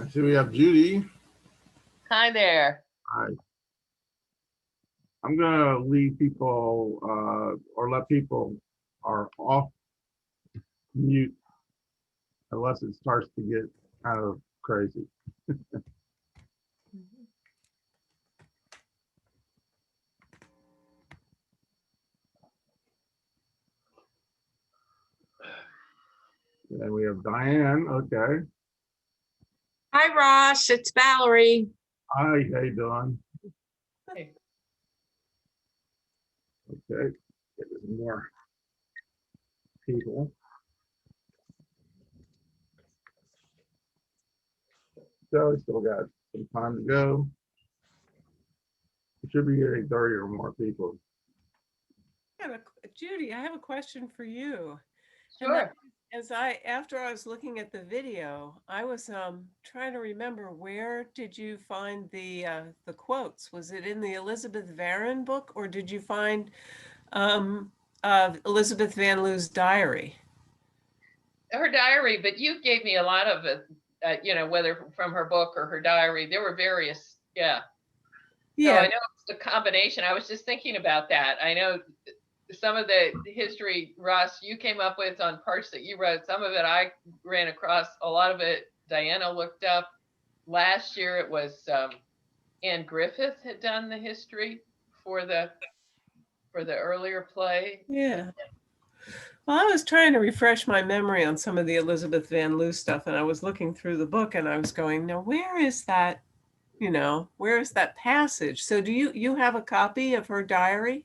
I see we have Judy. Hi there. Hi. I'm gonna leave people or let people are off mute unless it starts to get kind of crazy. And we have Diane. Okay. Hi, Ross. It's Valerie. Hi, how you doing? Hey. Okay. Get some more people. So we still got some time to go. It should be getting 30 or more people. Judy, I have a question for you. Sure. After I was looking at the video, I was trying to remember, where did you find the quotes? Was it in the Elizabeth Varron book, or did you find Elizabeth Van Loo's diary? Her diary, but you gave me a lot of it, whether from her book or her diary. There were various, yeah. So I know it's a combination. I was just thinking about that. I know some of the history, Russ, you came up with on parts that you wrote. Some of it I ran across. A lot of it Diana looked up. Last year it was Anne Griffith had done the history for the earlier play. Yeah. Well, I was trying to refresh my memory on some of the Elizabeth Van Loo stuff, and I was looking through the book, and I was going, now where is that? Where is that passage? So do you have a copy of her diary?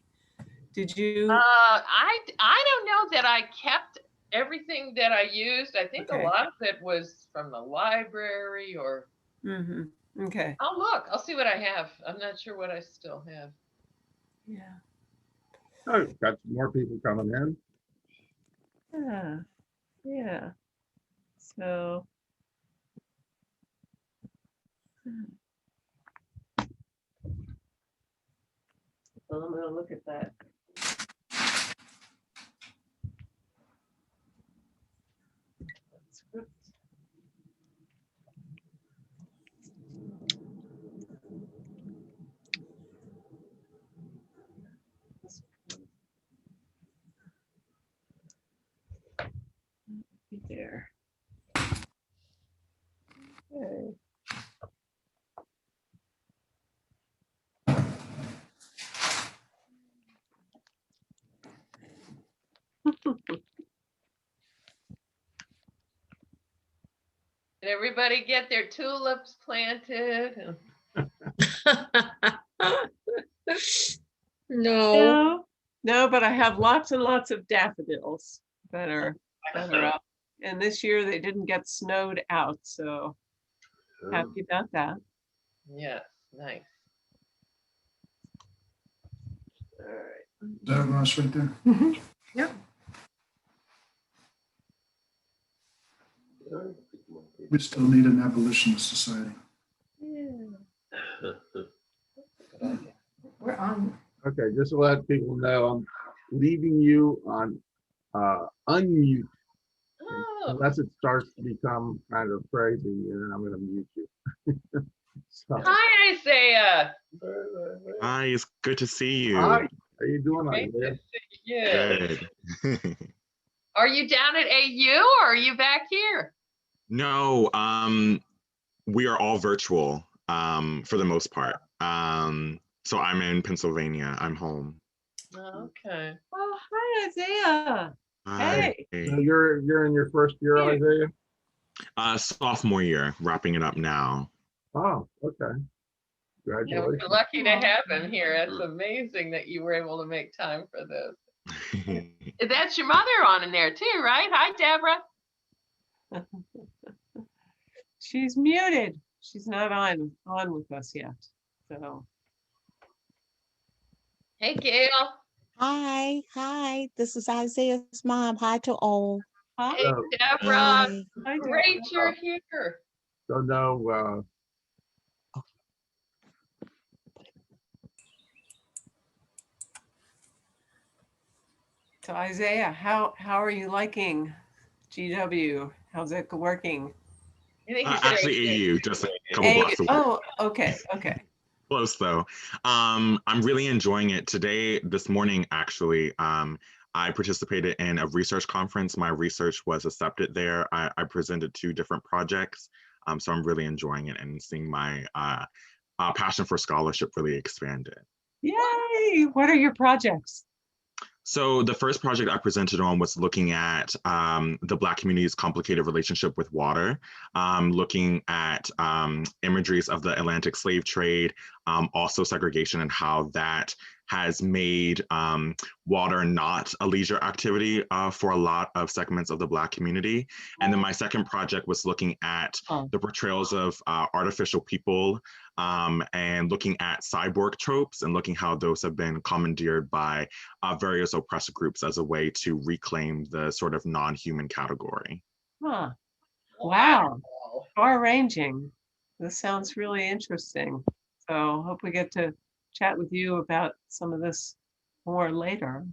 Did you? I don't know that I kept everything that I used. I think a lot of it was from the library or. Mm-hmm. Okay. I'll look. I'll see what I have. I'm not sure what I still have. Yeah. Oh, got some more people coming in. Yeah. Yeah. So. Well, I'm going to look at that. There. Okay. Did everybody get their tulips planted? No. No, but I have lots and lots of daffodils that are up. And this year they didn't get snowed out, so happy about that. Yes, nice. All right. Is that Ross right there? Yep. We still need an abolitionist society. Yeah. We're on. Okay, just to let people know, I'm leaving you on unmute. Oh. Unless it starts to become kind of crazy, and then I'm going to mute you. So, Hi, Isaiah. Hi, it's good to see you. hi, how you doing? Great to Isaiah? see you. Good. Are you down at AU or are you back here? No, we are all virtual for the most part. So I'm in Pennsylvania. I'm home. Okay. Oh, hi, Isaiah. Hi. So you're in your first year, Isaiah? Sophomore year, wrapping it up now. Oh, okay. Yeah, Congratulations. we're lucky to have him here. It's amazing that you were able to make time for this. That's your mother on in there too, right? Hi, Deborah. She's muted. She's not on with us yet. So. Hey, Gail. Hi. This is Isaiah's mom. Hi to all. Hi. Hey, So, Deborah. Hi. Hi, Great Deborah. you're here. so no, So Isaiah, how are you liking GW? How's it working? I think he said Actually, AU. AU, just a couple A, blocks away. oh, okay, okay. Close though. I'm really enjoying it. Today, this morning, actually, I participated in a research conference. My research was accepted there. I presented 2 different projects. So I'm really enjoying it and seeing my passion for scholarship really expanded. Yay! What are your projects? So the first project I presented on was looking at the Black community's complicated relationship with water, looking at imageries of the Atlantic slave trade, also segregation and how that has made water not a leisure activity for a lot of segments of the Black community. And then my second project was looking at the portrayals of artificial people and looking at cyborg tropes and looking how those have been commandeered by various oppressed groups as a way to reclaim the sort of non-human category. Huh. Wow. Far ranging. This sounds really interesting. So hope we get to chat with you about some of this more later.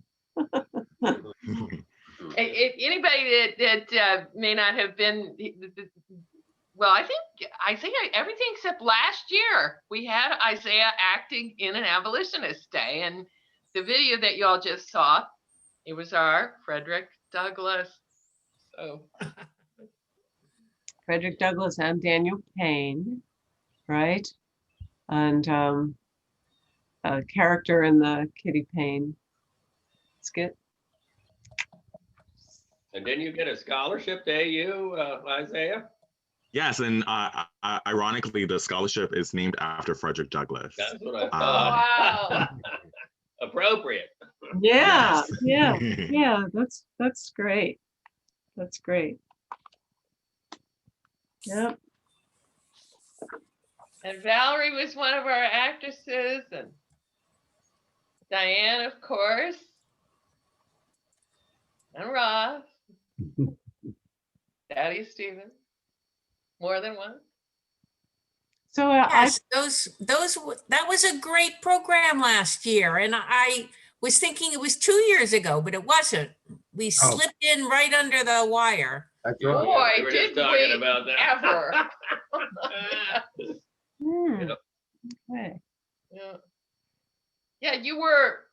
Anybody that may not have been, well, I think everything except last year we had Isaiah acting in an abolitionist day, and the video that you all just saw, it was our Frederick Douglass. So Frederick Douglass and Daniel Payne, right? And a character in the Kitty Payne skit. And didn't you get a scholarship to AU, Isaiah? Yes, and ironically, the scholarship is named after Frederick Douglass. That's what I thought. wow. Appropriate. Yeah, Yes. yeah, that's great. That's great. Yep. And Valerie was one of our actresses, and Diane, of course, and Ross, Daddy Stephen, more than one. So Yes, that was a great program last year. And I was thinking it was 2 years ago, but it wasn't. We Oh. slipped in right under the wire. That's Yeah, right. Boy, we were did just talking we about that. ever. hmm, Yep. okay. Yeah. Yeah, you were,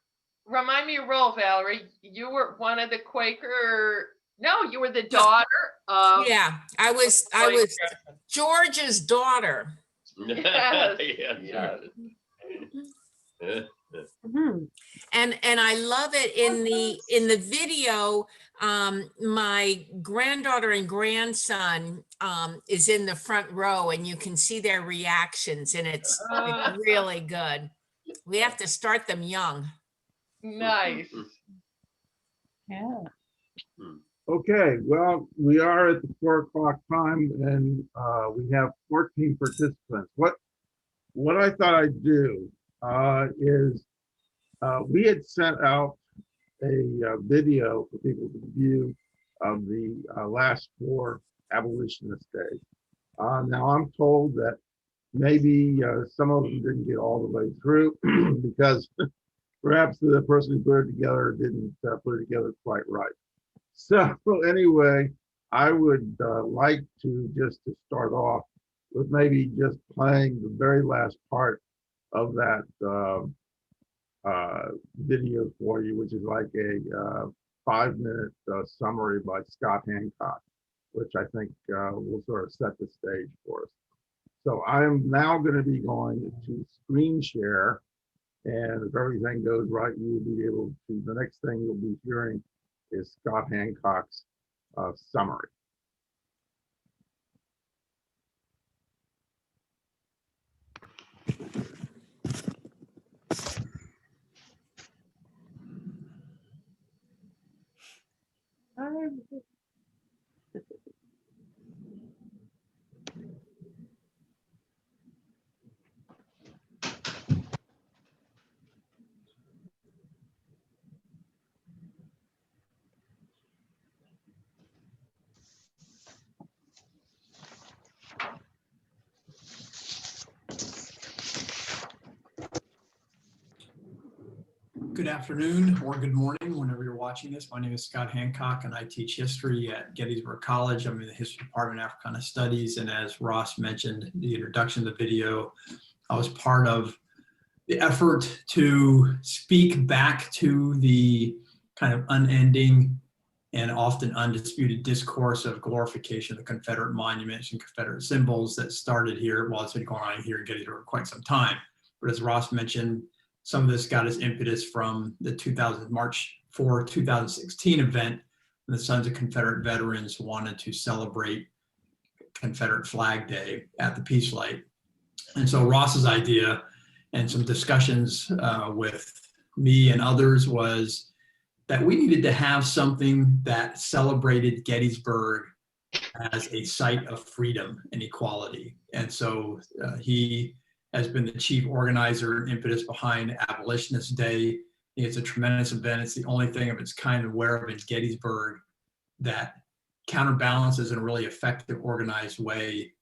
remind me your role, Valerie. You were one of the Quaker, no, you were the daughter of. Yeah, I was George's daughter. Yes. Yeah. Hmm. And I love it in the video. My granddaughter and grandson is in the front row, and you can see their reactions, and it's really good. We have to start them young. Nice. Yeah. Okay, well, we are at the 4 o'clock time and we have 14 participants. What I thought I'd do is we had sent out a video for people to view of the last 4 abolitionist days. Now I'm told that maybe some of them didn't get all the way through because perhaps the person who put it together didn't put it together quite right. So anyway, I would like to just to start off with maybe just playing the very last part of that video for you, which is like a 5-minute summary by Scott Hancock, which I think will sort of set the stage for us. So I'm now going to be going to screen share, and if everything goes right, you will be able to, the next thing you'll be hearing is Scott Hancock's summary. Good afternoon or good morning, whenever you're watching this. My name is Scott Hancock, and I teach history at Gettysburg College. I'm in the History Department, Africana Studies, and as Ross mentioned in the introduction of the video, I was part of the effort to speak back to the kind of unending and often undisputed discourse of glorification of the Confederate monuments and Confederate symbols that started here. Well, it's been going on here in Gettysburg for quite some time. But as Ross mentioned, some of this got its impetus from the March 4, 2016 event when the Sons of Confederate Veterans wanted to celebrate Confederate Flag Day at the Peace Light. And so Ross's idea and some discussions with me and others was that we needed to have something that celebrated Gettysburg as a site of freedom and equality. And so he has been the chief organizer and impetus behind Abolitionist Day. It's a tremendous event. It's the only thing of its kind I'm aware of in Gettysburg that counterbalances in a really effective, organized way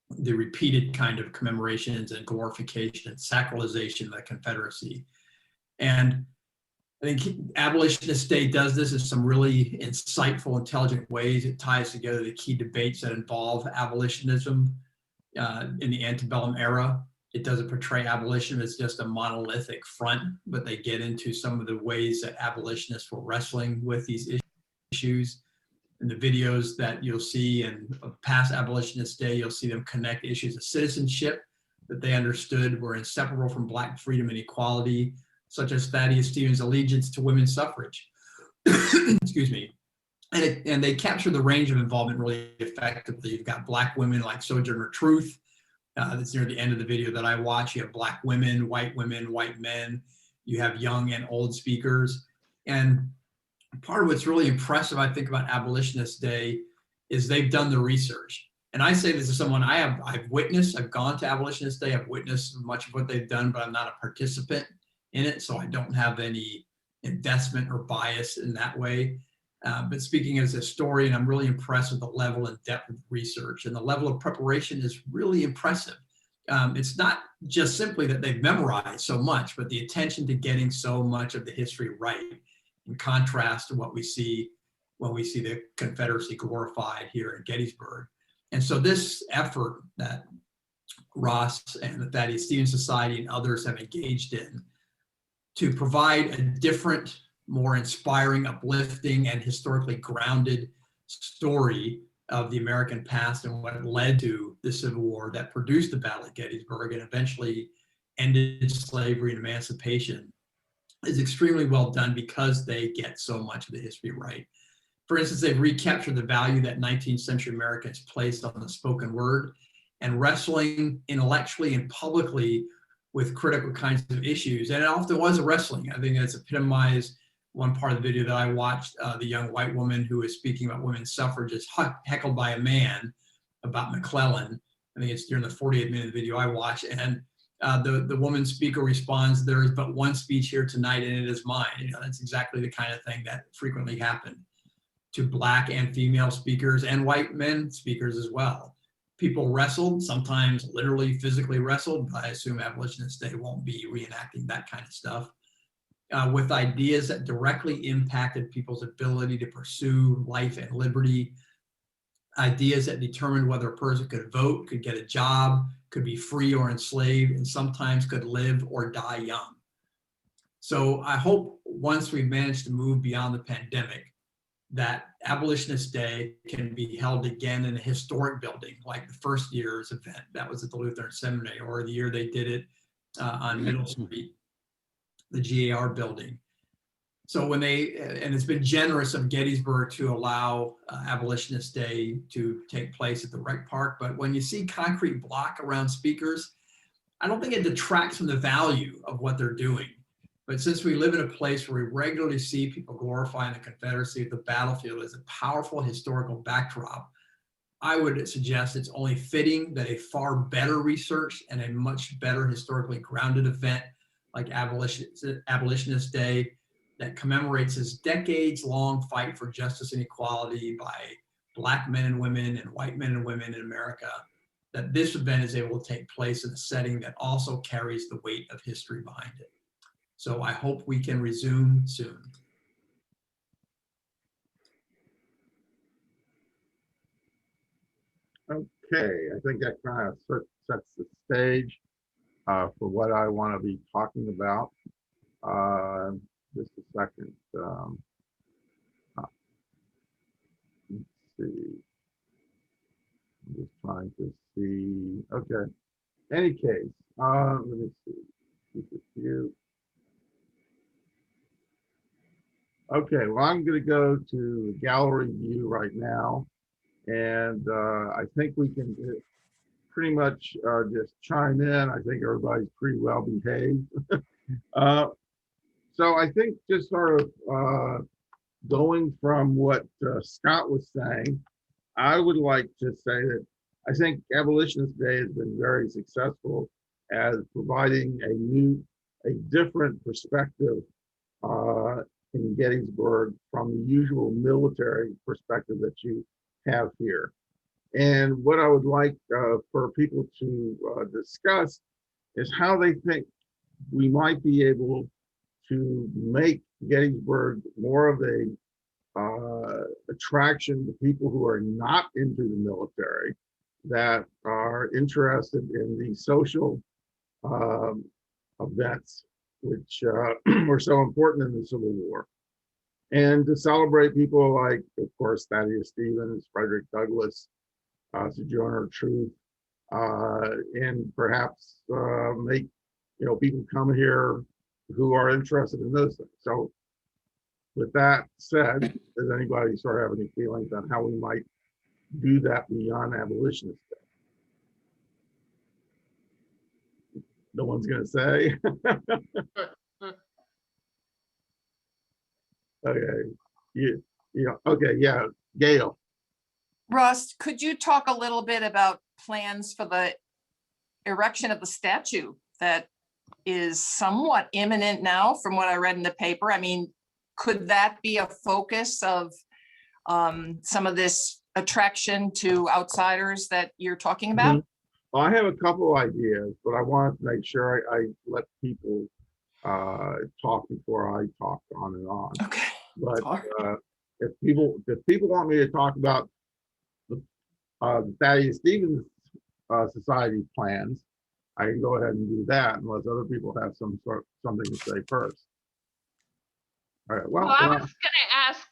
the repeated kind of commemorations and glorification and sacralization of the Confederacy. And I think Abolitionist Day does this in some really insightful, intelligent ways. It ties together the key debates that involve abolitionism in the antebellum era. It doesn't portray abolition as just a monolithic front, but they get into some of the ways that abolitionists were wrestling with these issues. In the videos that you'll see in past Abolitionist Day, you'll see them connect issues of citizenship that they understood were inseparable from Black freedom and equality, such as Thaddeus Stevens' allegiance to women's suffrage. Excuse me. And they capture the range of involvement really effectively. You've got Black women like Sojourner Truth. That's near the end of the video that I watch. You have Black women, white men. You have young and old speakers. And part of what's really impressive, I think, about Abolitionist Day is they've done the research. And I say this as someone I've gone to Abolitionist Day, I've witnessed much of what they've done, but I'm not a participant in it, so I don't have any investment or bias in that way. But speaking as a historian, I'm really impressed with the level and depth of research, and the level of preparation is really impressive. It's not just simply that they've memorized so much, but the attention to getting so much of the history right, in contrast to what we see when we see the Confederacy glorified here in Gettysburg. And so this effort that Ross and the Thaddeus Stevens Society and others have engaged in to provide a different, more inspiring, uplifting, and historically grounded story of the American past and what led to the Civil War that produced the Battle of Gettysburg and eventually ended slavery and emancipation is extremely well done because they get so much of the history right. For instance, they've recaptured the value that 19th century Americans placed on the spoken word and wrestling intellectually and publicly with critical kinds of issues. And it often was a wrestling. I think it's epitomized one part of the video that I watched, the young white woman who is speaking about women's suffrage is heckled by a man about McClellan. I think it's during the 48th minute of the video I watched. And the woman speaker responds, "There is but one speech here tonight and it is mine." You know, that's exactly the kind of thing that frequently happened to Black and female speakers and white men speakers as well. People wrestled, sometimes literally physically wrestled, but I assume Abolitionist Day won't be reenacting that kind of stuff, with ideas that directly impacted people's ability to pursue life and liberty, ideas that determined whether a person could vote, could get a job, could be free or enslaved, and sometimes could live or die young. So I hope once we've managed to move beyond the pandemic, that Abolitionist Day can be held again in a historic building, like the first year's event that was at the Lutheran Seminary, or the year they did it on Middle Street, the GAR building. So when and it's been generous of Gettysburg to allow Abolitionist Day to take place at the Rec Park, but when you see concrete block around speakers, I don't think it detracts from the value of what they're doing. But since we live in a place where we regularly see people glorifying the Confederacy, the battlefield as a powerful historical backdrop, I would suggest it's only fitting that a far better researched and a much better historically grounded event like Abolitionist Day that commemorates this decades-long fight for justice and equality by Black men and women and white men and women in America, that this event is able to take place in a setting that also carries the weight of history behind it. So I hope we can resume soon. Okay, I think that kind of sets the stage for what I want to be talking about. Just a second. Let's see. I'm just trying to see. Okay. Any case, let me see. Keep it here. Okay, well, I'm going to go to the gallery view right now, and I think we can pretty much just chime in. I think everybody's pretty well behaved. So I think just sort of going from what Scott was saying, I would like to say that I think Abolitionist Day has been very successful as providing a different perspective in Gettysburg from the usual military perspective that you have here. And what I would like for people to discuss is how they think we might be able to make Gettysburg more of a attraction to people who are not into the military, that are interested in the social events which were so important in the Civil War, and to celebrate people like, of course, Thaddeus Stevens, Frederick Douglass, Sojourner Truth, and perhaps make people come here who are interested in those things. So with that said, does anybody sort of have any feelings on how we might do that beyond Abolitionist Day? No one's going to say. Okay. Okay. Yeah. Gail. Russ, could you talk a little bit about plans for the erection of the statue that is somewhat imminent now from what I read in the paper? I mean, could that be a focus of some of this attraction to outsiders that you're talking about? Mm-hmm. Well, I have a couple ideas, but I wanted to make sure I let people talk before I talk on and on. Okay. But if people want me to talk about the Thaddeus Stevens Society plans, I can go ahead and do that unless other people have something to say first. All right. Well, I was going to ask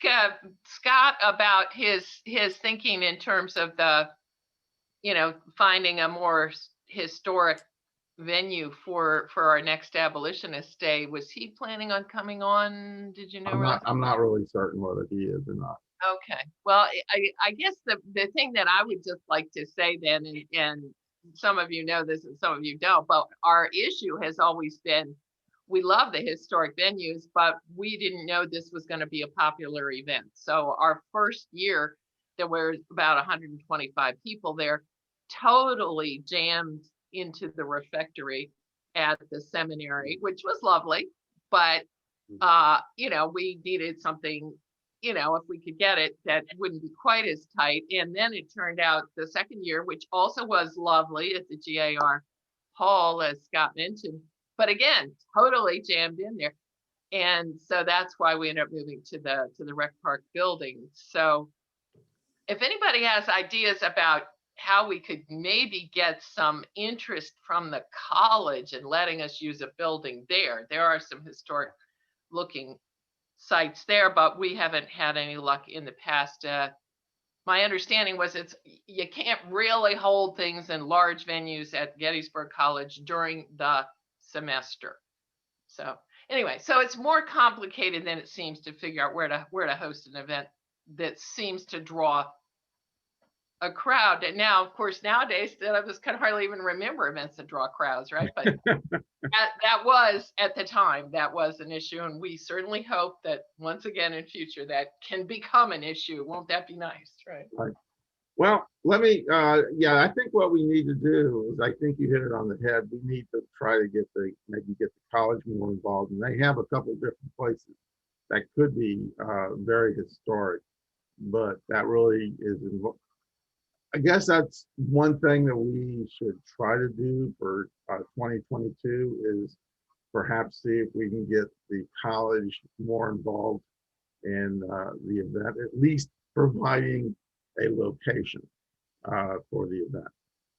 Scott about his thinking in terms of the, finding a more historic venue for our next Abolitionist Day. Was he planning on coming on? Did you know? I'm not really certain whether he is or not. Okay. Well, I guess the thing that I would just like to say then, and some of you know this and some of you don't, but our issue has always been, we love the historic venues, but we didn't know this was going to be a popular event. So our first year, there were about 125 people there, totally jammed into the refectory at the seminary, which was lovely. But, we needed something, if we could get it, that wouldn't be quite as tight. And then it turned out the second year, which also was lovely at the GAR Hall, as Scott mentioned, but again, totally jammed in there. And so that's why we ended up moving to the Rec Park building. So if anybody has ideas about how we could maybe get some interest from the college and letting us use a building there are some historic looking sites there, but we haven't had any luck in the past. My understanding was you can't really hold things in large venues at Gettysburg College during the semester. So anyway, so it's more complicated than it seems to figure out where to host an event that seems to draw a crowd. And now, of course, nowadays I just can hardly even remember events that draw crowds, right? But that was, at the time, that was an issue, and we certainly hope that once again in future that can become an issue. Won't that be nice, right? Right. Well, let me, I think what we need to do is, I think you hit it on the head. We need to try to maybe get the college more involved, and they have a couple of different places that could be very historic, but that really is involved. I guess that's one thing that we should try to do for 2022 is perhaps see if we can get the college more involved in the event, at least providing a location for the event.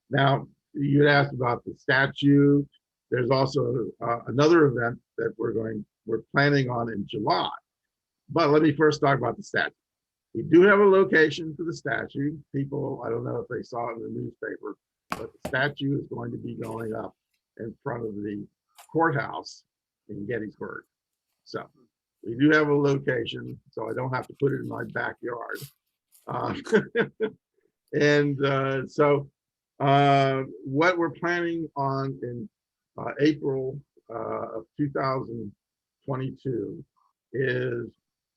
Now, you asked about the statue. There's also another event that we're planning on in July. But let me first talk about the statue. We do have a location for the statue. People, I don't know if they saw it in the newspaper, but the statue is going to be going up in front of the courthouse in Gettysburg. So we do have a location, so I don't have to put it in my backyard. So what we're planning on in April of 2022 is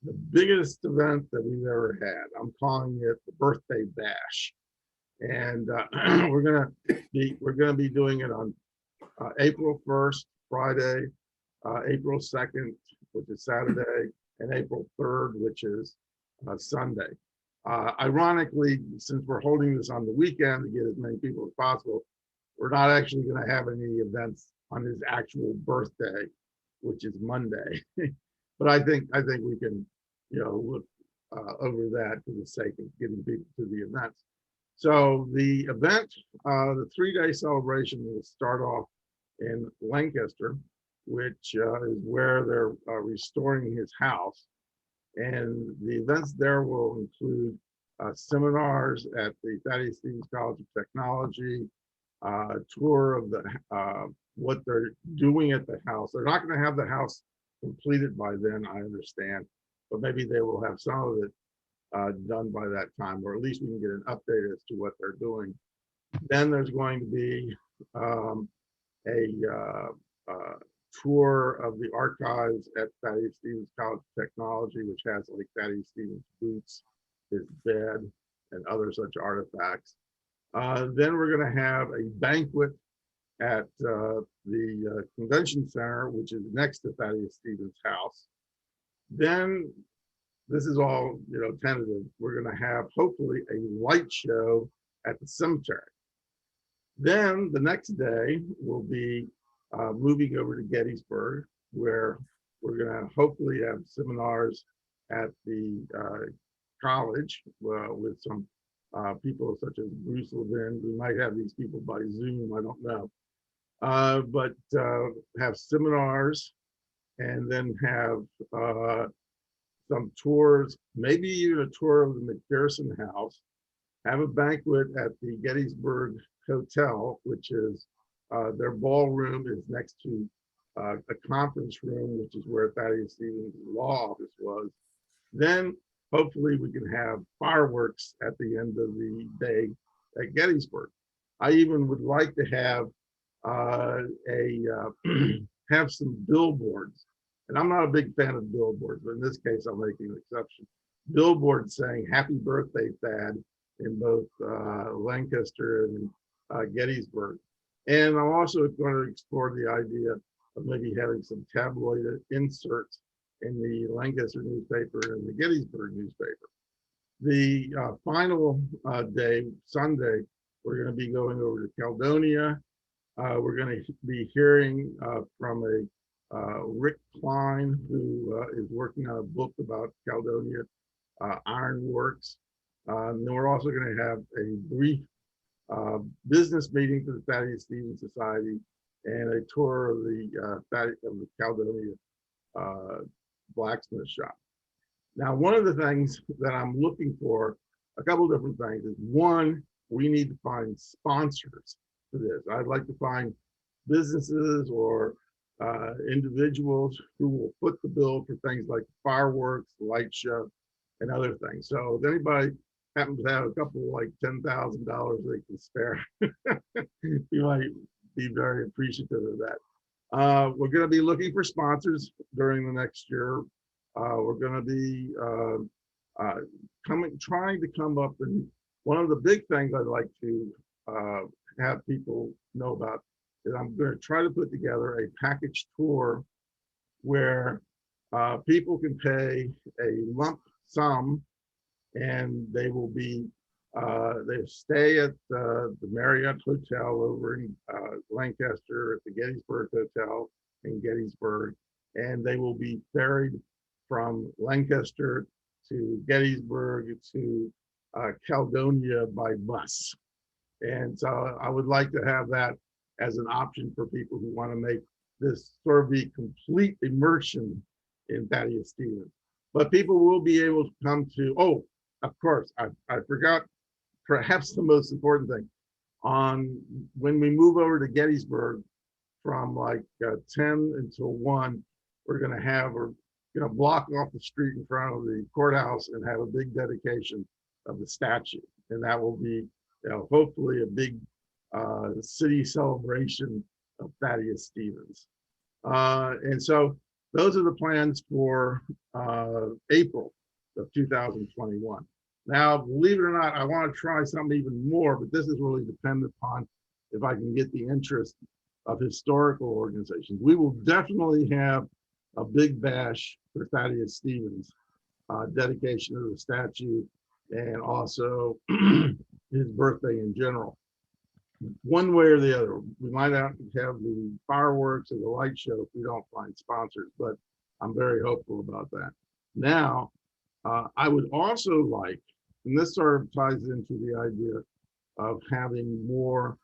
the biggest event that we've ever had. I'm calling it the Birthday Bash, and we're gonna be doing it on April 1st, Friday, April 2nd, which is Saturday, and April 3rd, which is Sunday. Ironically, since we're holding this on the weekend to get as many people as possible, we're not actually going to have any events on his actual birthday, which is Monday. But I think we can, look over that for the sake of getting people to the events. So the event, the 3-day celebration will start off in Lancaster, which is where they're restoring his house. And the events there will include seminars at the Thaddeus Stevens College of Technology, tour of the what they're doing at the house. They're not going to have the house completed by then, I understand, but maybe they will have some of it done by that time, or at least we can get an update as to what they're doing. Then there's going to be a tour of the archives at Thaddeus Stevens College of Technology, which has like Thaddeus Stevens boots, his bed, and other such artifacts. Then we're going to have a banquet at the convention center, which is next to Thaddeus Stevens' house. Then, this is all tentative, we're going to have hopefully a light show at the cemetery. Then the next day will be moving over to Gettysburg, where we're going to hopefully have seminars at the college with some people such as Bruce Levin. We might have these people by Zoom, I don't know. But have seminars, and then have some tours, maybe even a tour of the McPherson house, have a banquet at the Gettysburg Hotel, which is their ballroom is next to a conference room, which is where Thaddeus Stevens' law office was. Then hopefully we can have fireworks at the end of the day at Gettysburg. I even would like to have have some billboards. And I'm not a big fan of billboards, but in this case, I'll make an exception. Billboards saying "Happy Birthday, Thad" in both Lancaster and Gettysburg. And I'm also going to explore the idea of maybe having some tabloid inserts in the Lancaster newspaper and the Gettysburg newspaper. The final day, Sunday, we're going to be going over to Caledonia. We're going to be hearing from a Rick Klein, who is working on a book about Caledonia Ironworks. And then we're also going to have a brief business meeting for the Thaddeus Stevens Society and a tour of the Caledonia blacksmith shop. Now, one of the things that I'm looking for, a couple of different things, is one, we need to find sponsors for this. I'd like to find businesses or individuals who will foot the bill for things like fireworks, light show, and other things. So if anybody happens to have a couple like $10,000 they can spare, we might be very appreciative of that. We're going to be looking for sponsors during the next year. We're going to be trying to come up, and one of the big things I'd like to have people know about is I'm going to try to put together a package tour where people can pay a lump sum, and they will be they stay at the Marriott Hotel over in Lancaster, at the Gettysburg Hotel, in Gettysburg, and they will be ferried from Lancaster to Gettysburg to Caledonia by bus. And so I would like to have that as an option for people who want to make this sort of the complete immersion in Thaddeus Stevens. But people will be able to come to, oh, of course, I forgot perhaps the most important thing. When we move over to Gettysburg from like 10 until 1, we're going to block off the street in front of the courthouse and have a big dedication of the statue. And that will be, hopefully a big city celebration of Thaddeus Stevens. And so those are the plans for April of 2021. Now, believe it or not, I want to try something even more, but this is really dependent upon if I can get the interest of historical organizations. We will definitely have a big bash for Thaddeus Stevens, dedication of the statue, and also his birthday in general. One way or the other, we might have the fireworks or the light show if we don't find sponsors, but I'm very hopeful about that. Now, I would also like, and this sort of ties into the idea of having more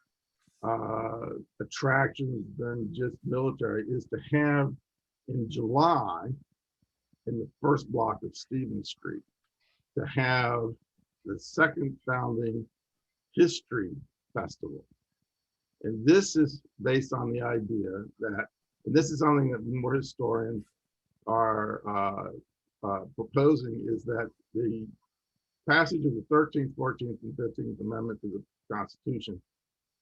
attractions than just military, is to have in July, in the first block of Stevens Street, to have the second founding history festival. And this is based on the idea that, and this is something that more historians are proposing, is that the passage of the 13th, 14th, and 15th Amendment to the Constitution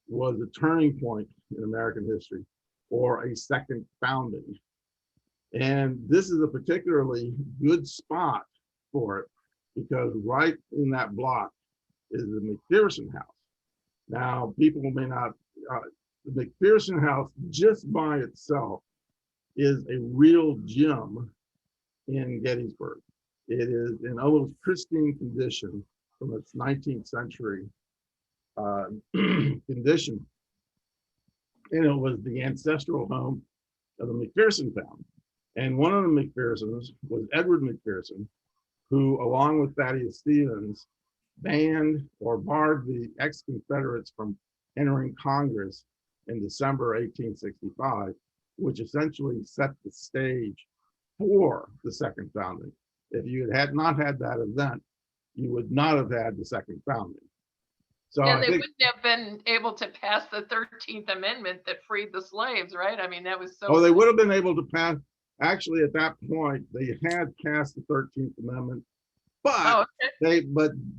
was a turning point in American history, or a second founding. And this is a particularly good spot for it, because right in that block is the McPherson House. Now, people may not, the McPherson House just by itself is a real gem in Gettysburg. It is in almost pristine condition from its 19th century condition. And it was the ancestral home of the McPherson family. And one of the McPhersons was Edward McPherson, who, along with Thaddeus Stevens, banned or barred the ex-Confederates from entering Congress in December 1865, which essentially set the stage for the second founding. If you had not had that event, you would not have had the second founding. So and they wouldn't have been able to pass the 13th Amendment that freed the slaves, right? I mean, that was so. Oh, they would have been able to pass. Actually, at that point, they had passed the 13th Amendment, but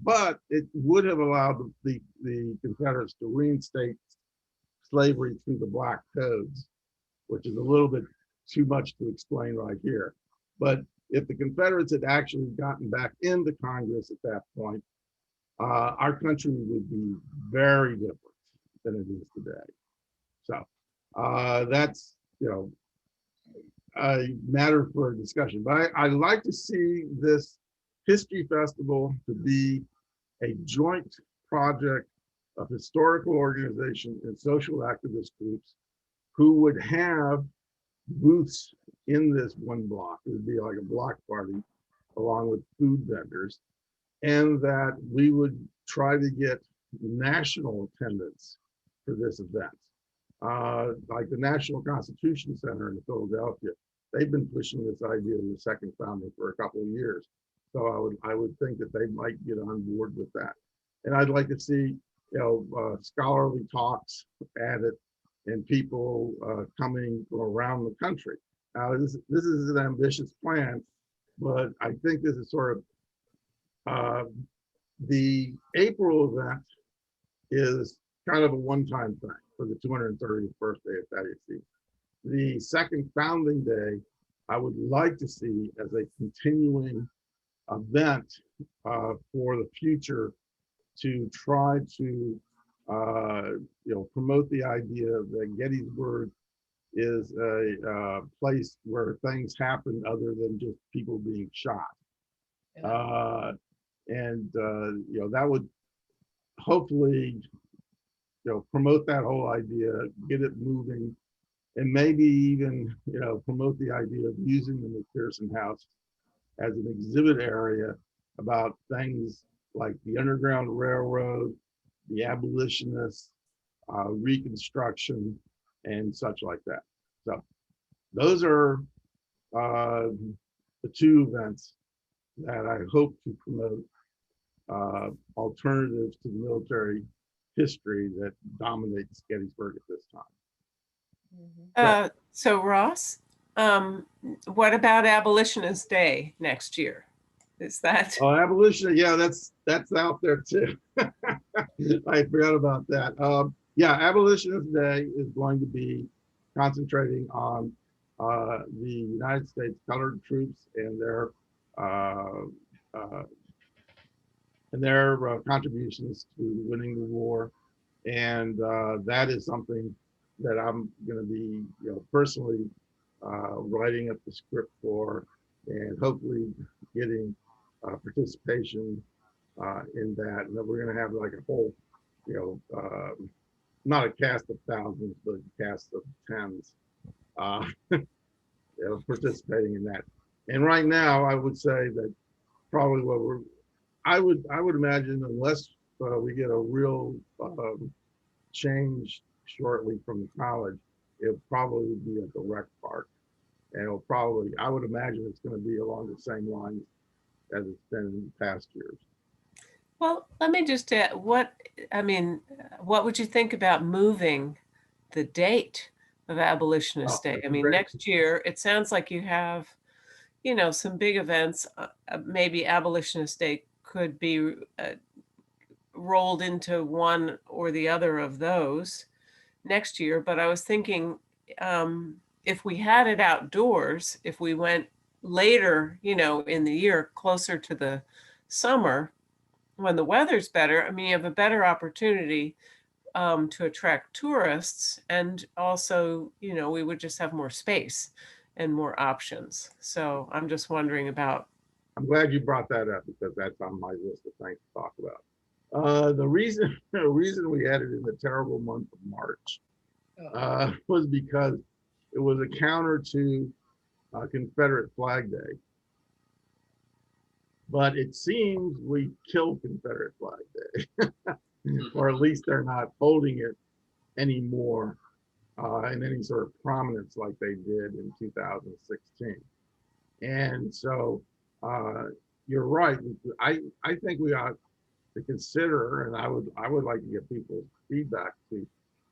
but it would have allowed the Confederates to reinstate slavery through the Black Codes, which is a little bit too much to explain right here. But if the Confederates had actually gotten back into Congress at that point, our country would be very different than it is today. So that's, a matter for discussion. But I like to see this history festival to be a joint project of historical organizations and social activist groups who would have booths in this one block. It would be like a block party along with food vendors, and that we would try to get national attendance for this event. Like the National Constitution Center in Philadelphia, they've been pushing this idea of the second founding for a couple of years. So I would think that they might get on board with that. And I'd like to see, scholarly talks added and people coming from around the country. Now, this is an ambitious plan, but I think this is sort of the April event is kind of a one-time thing for the 230th birthday of Thaddeus Stevens. The second founding day, I would like to see as a continuing event for the future to try to promote the idea that Gettysburg is a place where things happen other than just people being shot. That would hopefully promote that whole idea, get it moving, and maybe even, promote the idea of using the McPherson House as an exhibit area about things like the Underground Railroad, the abolitionists, Reconstruction, and such like that. So those are the two events that I hope to promote, alternatives to the military history that dominates Gettysburg at this time. So Ross, what about Abolitionist Day next year? Is that? Oh, abolition, yeah, that's out there too. I forgot about that. Yeah, Abolitionist Day is going to be concentrating on the United States colored troops and their contributions to winning the war, and that is something that I'm going to be, personally writing up the script for, and hopefully getting participation in that. And then we're going to have like a whole, not a cast of thousands, but a cast of tens participating in that. And right now, I would say that probably I would imagine, unless we get a real change shortly from the college, it'll probably be at the rec park. And I would imagine it's going to be along the same lines as it's been in past years. Well, let me just add, what would you think about moving the date of Abolitionist Day? I mean, next year, it sounds like you have, some big events. Maybe Abolitionist Day could be rolled into one or the other of those next year. But I was thinking, if we had it outdoors, if we went later, in the year, closer to the summer, when the weather's better, I mean, you have a better opportunity to attract tourists, and also, we would just have more space and more options. So I'm just wondering about. I'm glad you brought that up, because that's on my list of things to talk about. The reason we had it in the terrible month of March was because it was a counter to Confederate Flag Day. But it seems we killed Confederate Flag Day, or at least they're not holding it anymore in any sort of prominence like they did in 2016. And so you're right. I think we ought to consider, and I would like to get people's feedback to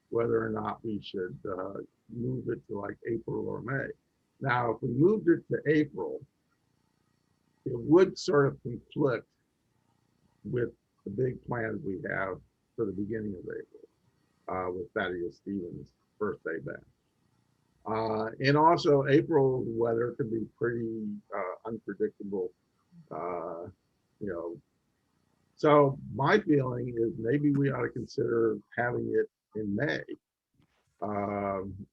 whether or not we should move it to like April or May. Now, if we moved it to April, it would sort of conflict with the big plans we have for the beginning of April with Thaddeus Stevens' birthday bash. And also, April weather can be pretty unpredictable, So my feeling is maybe we ought to consider having it in May,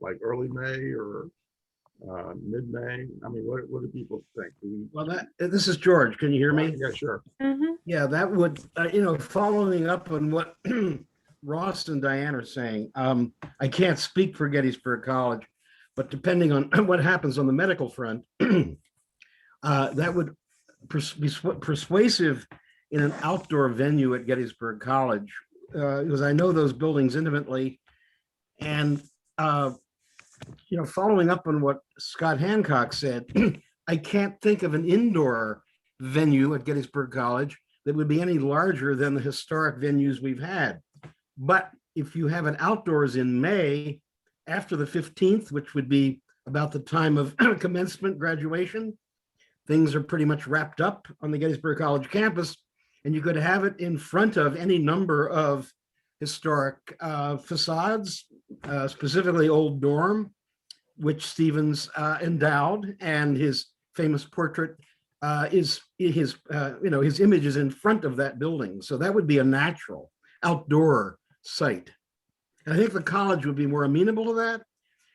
like early May or mid-May. I mean, what do people think? Well, this is George. Can you hear me? Yeah, sure. Mm-hmm. Yeah, that would, following up on what Ross and Diane are saying, I can't speak for Gettysburg College, but depending on what happens on the medical front, that would be persuasive in an outdoor venue at Gettysburg College, because I know those buildings intimately. And, following up on what Scott Hancock said, I can't think of an indoor venue at Gettysburg College that would be any larger than the historic venues we've had. But if you have it outdoors in May, after the 15th, which would be about the time of commencement graduation, things are pretty much wrapped up on the Gettysburg College campus, and you could have it in front of any number of historic facades, specifically Old Dorm, which Stevens endowed, and his famous portrait is his image is in front of that building. So that would be a natural outdoor site. And I think the college would be more amenable to that.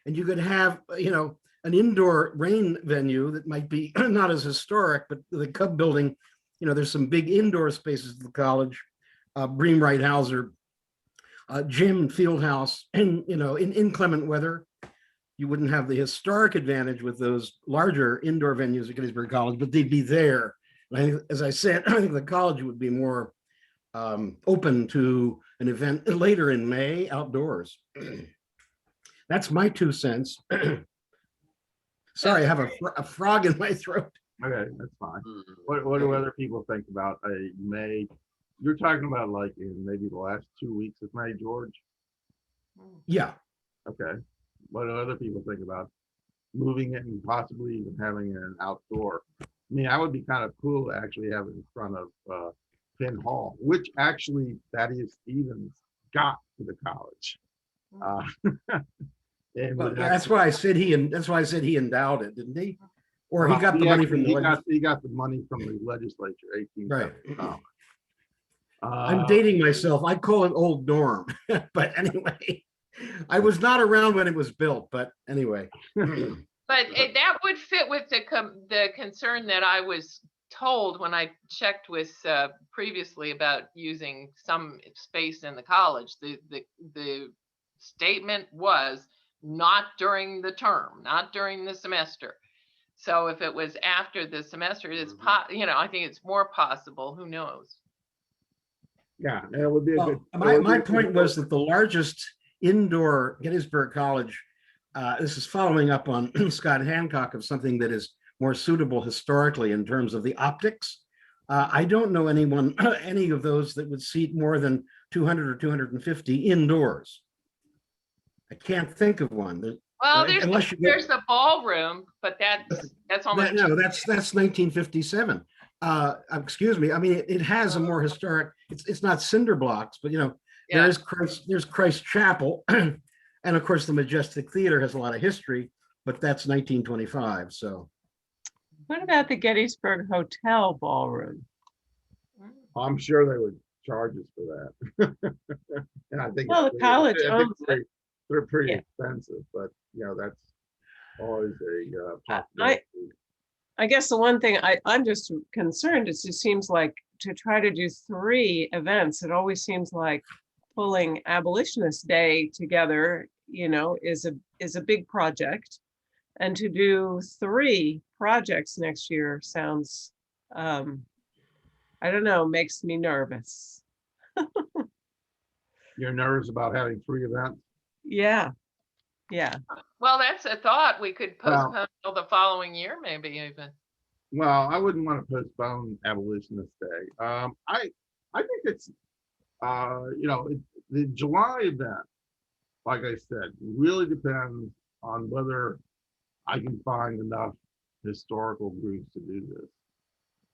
And you could have, an indoor rain venue that might be not as historic, but the Cub building, there's some big indoor spaces at the college, Bream Wright Hauser, gym, field house, and, in inclement weather. you wouldn't have the historic advantage with those larger indoor venues at Gettysburg College, but they'd be there. And as I said, I think the college would be more open to an event later in May outdoors. That's my 2 cents. Sorry, I have a frog in my throat. Okay, that's fine. What do other people think about a May? You're talking about like in maybe the last 2 weeks of May, George? Yeah. Okay. What do other people think about moving it and possibly even having an outdoor? I mean, that would be kind of cool to actually have it in front of Penn Hall, which actually Thaddeus Stevens got to the college. And Well, that's why I said he endowed it, didn't he? Or he well, got the money from he the got the money from the legislature, 18. right. I'm I'm dating myself. I call it Old Norm, but anyway, I was not around when it was built. But anyway, But that would fit with the concern that I was told when I checked with previously about using some space in the college. The statement was not during the term, not during the semester. So if it was after the semester, it's I think it's more possible. Who knows? Yeah, that would be a good. My point was that the largest indoor Gettysburg College, this is following up on Scott Hancock, of something that is more suitable historically in terms of the optics. I don't know any of those that would seat more than 200 or 250 indoors. I can't think of one. Well, there's the ballroom, but that's almost no, that's 1957. Excuse me. I mean, it has a more historic. It's not cinder blocks, but there's Christ Chapel, and of course the Majestic Theater has a lot of history, but that's 1925. So, What about the Gettysburg Hotel ballroom? I'm sure they would charge us for that. And I think Well, the college owns it. They're pretty expensive, but that's always a possibility. I guess the one thing I'm just concerned is it seems like to try to do 3 events, it always seems like pulling Abolitionist Day together, is a big project. And to do 3 projects next year sounds, I don't know, makes me nervous. You're nervous about having 3 events? Yeah. Well, that's a thought. We could postpone till the following year, maybe even. Well, I wouldn't want to postpone Abolitionist Day. I think it's the July event, like I said, really depends on whether I can find enough historical groups to do this.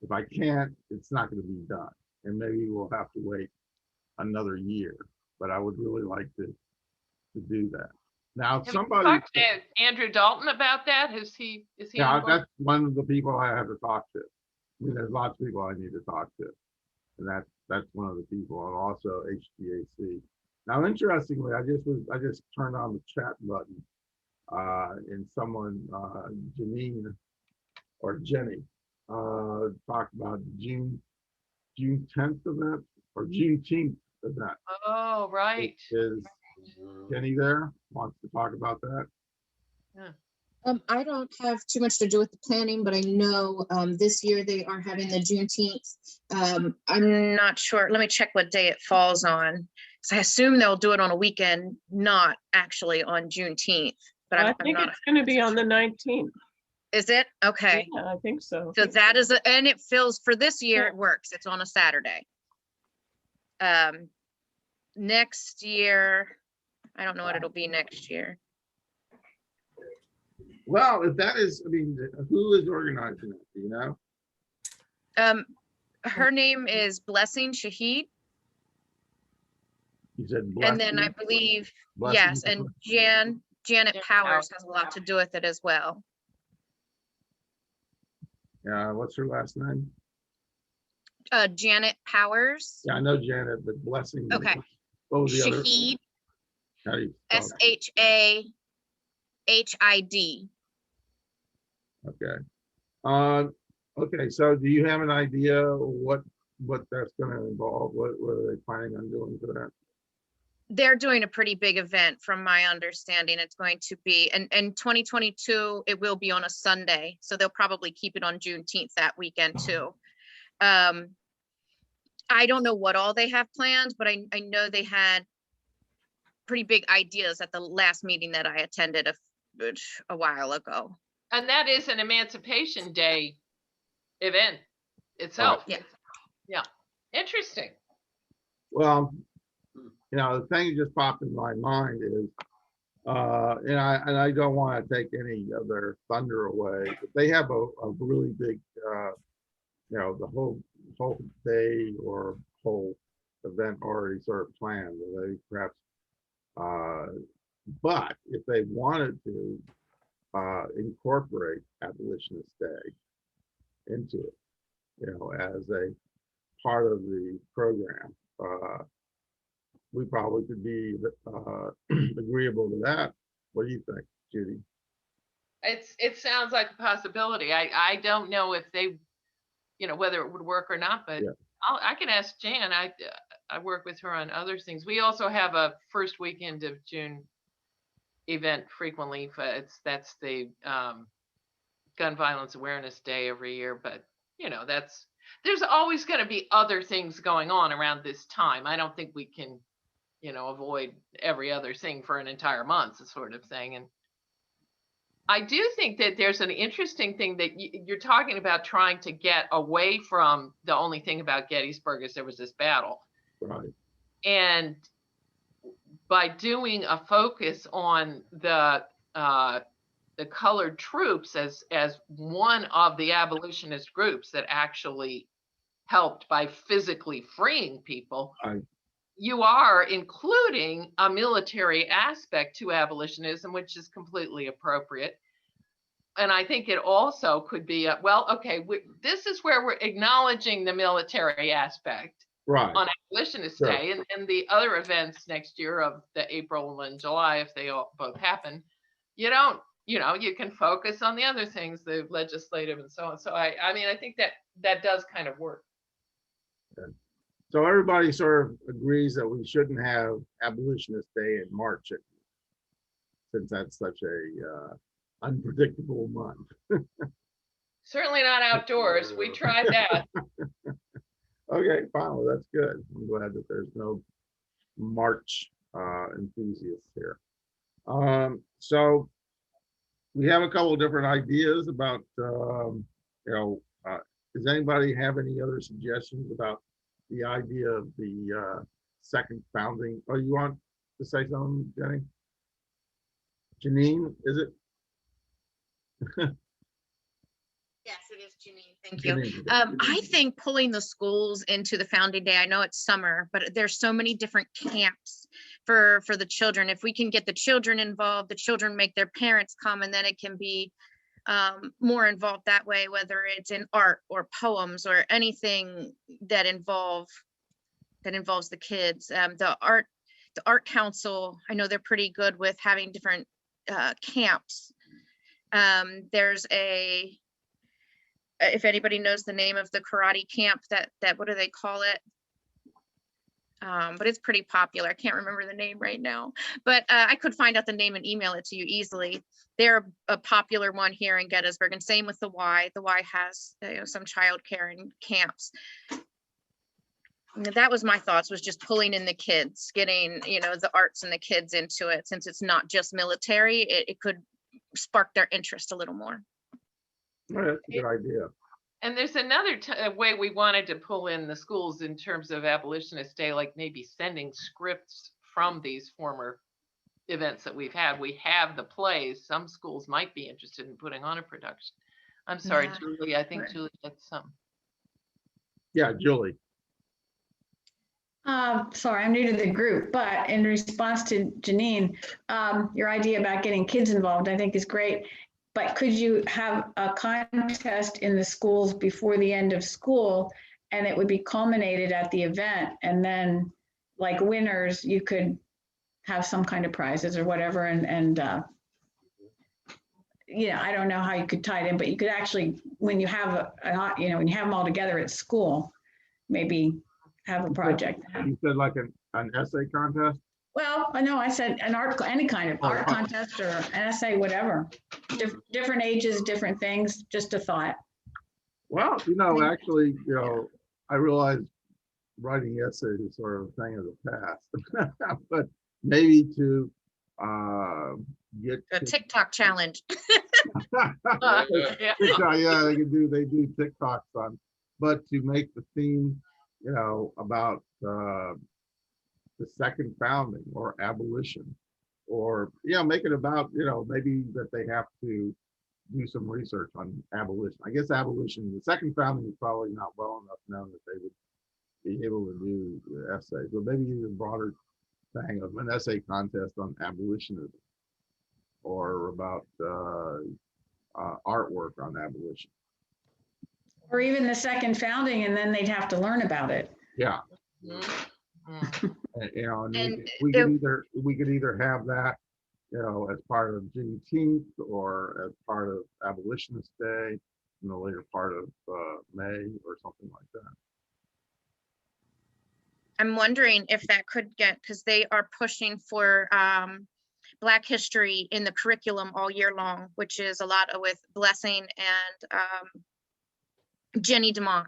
If I can't, it's not going to be done, and maybe we'll have to wait another year. But I would really like to do that. Now, Have somebody you talked to Andrew Dalton about that? Is he yeah, on board? that's one of the people I have to talk to. I mean, there's lots of people I need to talk to, and that's one of the people, and also HVAC. Now, interestingly, I just turned on the chat button, and someone, Janine or Jenny, talked about June 10th event or Juneteenth event. Oh, right. Is Jenny there? Wants to talk about that? I don't have too much to do with the planning, but I know this year they are having the Juneteenth. I'm not sure. Let me check what day it falls on. So I assume they'll do it on a weekend, not actually on Juneteenth. But I think it's going to be on the 19th. Is it? Okay. Yeah, I think so. So that is, and it feels for this year, it works. It's on a Saturday. Next year, I don't know what it'll be next year. Well, if that is, I mean, who is organizing it? Do you know? Her name is Blessing Shahid. You said And then I believe, yes, and Janet Powers has a lot to do with it as well. What's her last name? Janet Powers. Yeah, I know Janet, but Blessing. Okay. What was the Shahid. other? SHAHID. Okay. Okay. So, do you have an idea what that's going to involve? What are they planning on doing for that? they're doing a pretty big event from my understanding. It's going to be, and 2022, it will be on a Sunday. So they'll probably keep it on Juneteenth that weekend too. I don't know what all they have planned, but I know they had pretty big ideas at the last meeting that I attended a while ago. And that is an Emancipation Day event itself. Yeah. Yeah. Interesting. Well, the thing that just popped in my mind is, and I don't want to take any of their thunder away, but they have a really big, the whole day or whole event already sort of planned. They perhaps, but if they wanted to incorporate Abolitionist Day into it, as a part of the program, we probably could be agreeable to that. What do you think, Judy? It sounds like a possibility. I don't know if they, whether it would work or not, but Yeah. I can ask Jan. I work with her on other things. We also have a first weekend of June event frequently, but that's the Gun Violence Awareness Day every year. But there's always going to be other things going on around this time. I don't think we can avoid every other thing for an entire month, sort of thing. And I do think that there's an interesting thing that you're talking about, trying to get away from the only thing about Gettysburg is there was this battle. Right. And by doing a focus on the colored troops as one of the abolitionist groups that actually helped by physically freeing people, you are including a military aspect to abolitionism, which is completely appropriate. And I think it also could be, this is where we're acknowledging the military aspect Right. on Abolitionist Sure. Day, and the other events next year of the April and July, if they all both happen, you can focus on the other things, the legislative and so on. So I think that does kind of work. Okay. So everybody sort of agrees that we shouldn't have Abolitionist Day in March, since that's such a unpredictable month. Certainly not outdoors. We tried that. Okay, fine. Well, that's good. I'm glad that there's no March enthusiasts here. So we have a couple of different ideas about, does anybody have any other suggestions about the idea of the second founding? Oh, you want to say something, Jenny? Janine, is it? Yes, it is, Janine. Thank you. Janine. I think pulling the schools into the founding day, I know it's summer, but there's so many different camps for the children. If we can get the children involved, the children make their parents come, and then it can be more involved that way, whether it's in art or poems or anything that involves the kids. The art council, I know they're pretty good with having different camps. There's if anybody knows the name of the karate camp, that what do they call it? But it's pretty popular. I can't remember the name right now, but I could find out the name and email it to you easily. They're a popular one here in Gettysburg, and same with the Y. The Y has some childcare and camps. That was my thoughts, was just pulling in the kids, getting the arts and the kids into it, since it's not just military. It could spark their interest a little more. Well, that's a good idea. And there's another way we wanted to pull in the schools in terms of Abolitionist Day, like maybe sending scripts from these former events that we've had. We have the plays. Some schools might be interested in putting on a production. I'm sorry, Yeah. Julie. I think Julie had some. Yeah, Julie. Sorry, I'm new to the group, but in response to Janine, your idea about getting kids involved, I think is great. But could you have a contest in the schools before the end of school, and it would be culminated at the event, and then like winners, you could have some kind of prizes or whatever, and I don't know how you could tie it in, but you could actually, when you have when you have them all together at school, maybe have a project. You said like an essay contest? Well, I know I said an art, any kind of art contest or an essay, whatever. Different ages, different things, just a thought. Well, actually, I realize writing essays is sort of a thing of the past, but maybe to get A TikTok challenge. TikTok, yeah, they do TikToks on, but to make the theme, about the second founding or abolition, or make it about, maybe that they have to do some research on abolition. I guess abolition, the second founding is probably not well enough known that they would be able to do the essays, but maybe even broader thing of an essay contest on abolitionism, or about artwork on abolition. Or even the second founding, and then they'd have to learn about it. Yeah. And we could either have that, as part of Juneteenth, or as part of Abolitionist Day in the later part of May, or something like that. I'm wondering if that could get, because they are pushing for Black history in the curriculum all year long, which is a lot with Blessing and Jenny DeMont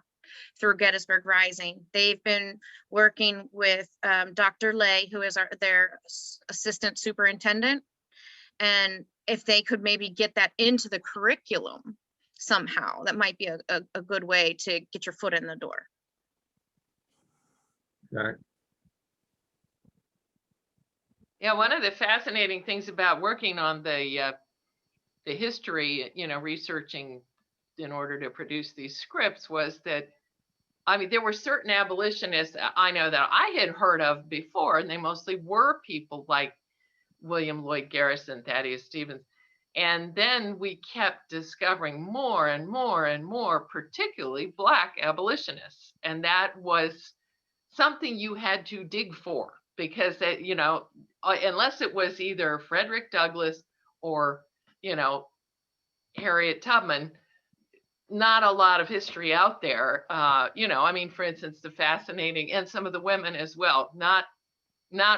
through Gettysburg Rising. They've been working with Dr. Lay, who is their assistant superintendent. And if they could maybe get that into the curriculum somehow, that might be a good way to get your foot in the door. Okay. Yeah, one of the fascinating things about working on the history, researching in order to produce these scripts, was that, I mean, there were certain abolitionists I know that I had heard of before, and they mostly were people like William Lloyd Garrison, Thaddeus Stevens. And then we kept discovering more and more and more, particularly Black abolitionists. And that was something you had to dig for, because unless it was either Frederick Douglass or, Harriet Tubman, not a lot of history out there. I mean, for instance, the fascinating, and some of the women as well, not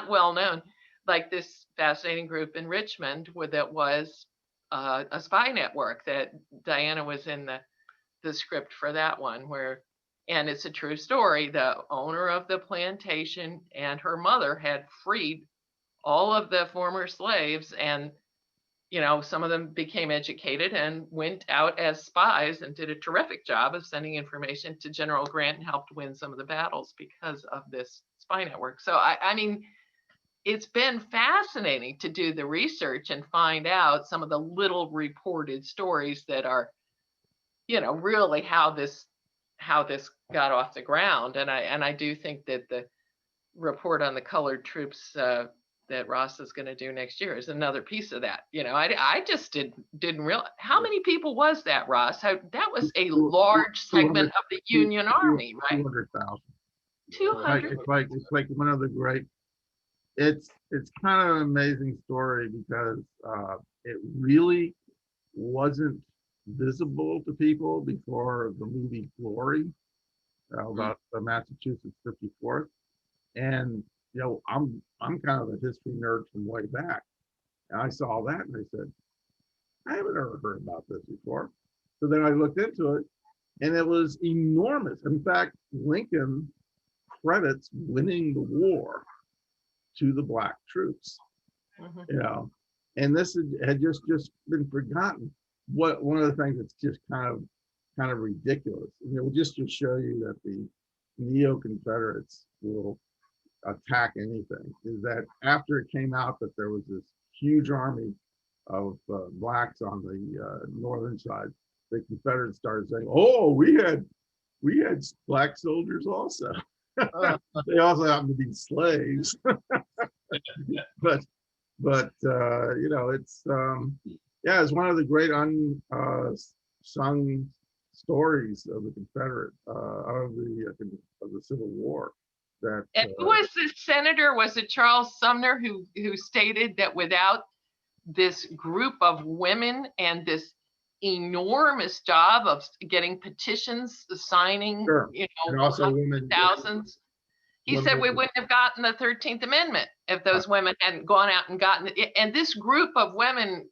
well known, like this fascinating group in Richmond that was a spy network, that Diana was in the script for that one, and it's a true story. The owner of the plantation and her mother had freed all of the former slaves, and some of them became educated and went out as spies and did a terrific job of sending information to General Grant and helped win some of the battles because of this spy network. So I mean, it's been fascinating to do the research and find out some of the little reported stories that are, really how this got off the ground. And I do think that the report on the colored troops that Ross is going to do next year is another piece of that. I just didn't realize how many people was that, Ross? That was a large segment of the Union Army, right? 200,000. 200. It's like one of the great. It's kind of an amazing story, because it really wasn't visible to people before the movie Glory, about the Massachusetts 54th. And I'm kind of a history nerd from way back. And I saw that and I said, I haven't ever heard about this before. So then I looked into it, and it was enormous. In fact, Lincoln credits winning the war to the Black troops. And this had just been forgotten. One of the things that's just kind of ridiculous, just to show you that the neo-Confederates will attack anything, is that after it came out that there was this huge army of Blacks on the northern side, the Confederates started saying, "Oh, we had Black soldiers also." They also happen to be slaves, but it's it's one of the great unsung stories of the Confederate of the Civil War. And who was the senator? Was it Charles Sumner who stated that without this group of women and this enormous job of getting petitions, signing, sure. And also women, thousands, He What said was we it? wouldn't have gotten the 13th Amendment if those women hadn't gone out and gotten it. And this group of women,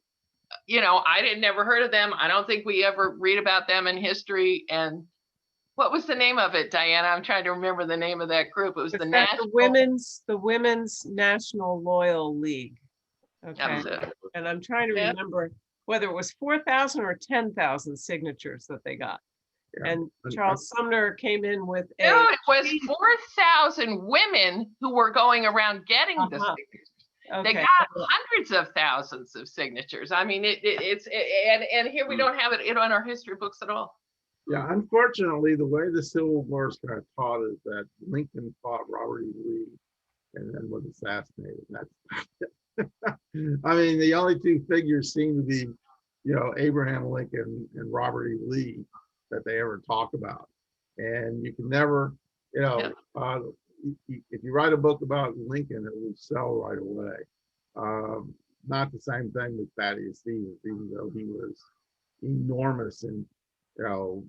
you know, I didn't never heard of them. I don't think we ever read about them in history. And what was the name of it, Diana? I'm trying to remember the name of that group. It was It's the that National. the Women's National Loyal League. That Okay, was it. and I'm trying to Yeah. remember whether it was 4,000 or 10,000 signatures that they got. Yeah. And Charles Sumner came in with a. No, it was 4,000 women who were going around getting the Uh-huh. signatures. Okay. They got hundreds of thousands of signatures. I mean, and here we don't have it on our history books at all. Yeah, unfortunately, the way the Civil War is kind of taught is that Lincoln fought Robert E. Lee and then was assassinated. That's, I mean, the only two figures seem to be, you know, Abraham Lincoln and Robert E. Lee that they ever talk about. And you can never, you know, if you write a book about Lincoln, it will sell right away. Not the same thing with Thaddeus Stevens, even though he was enormous in, you know,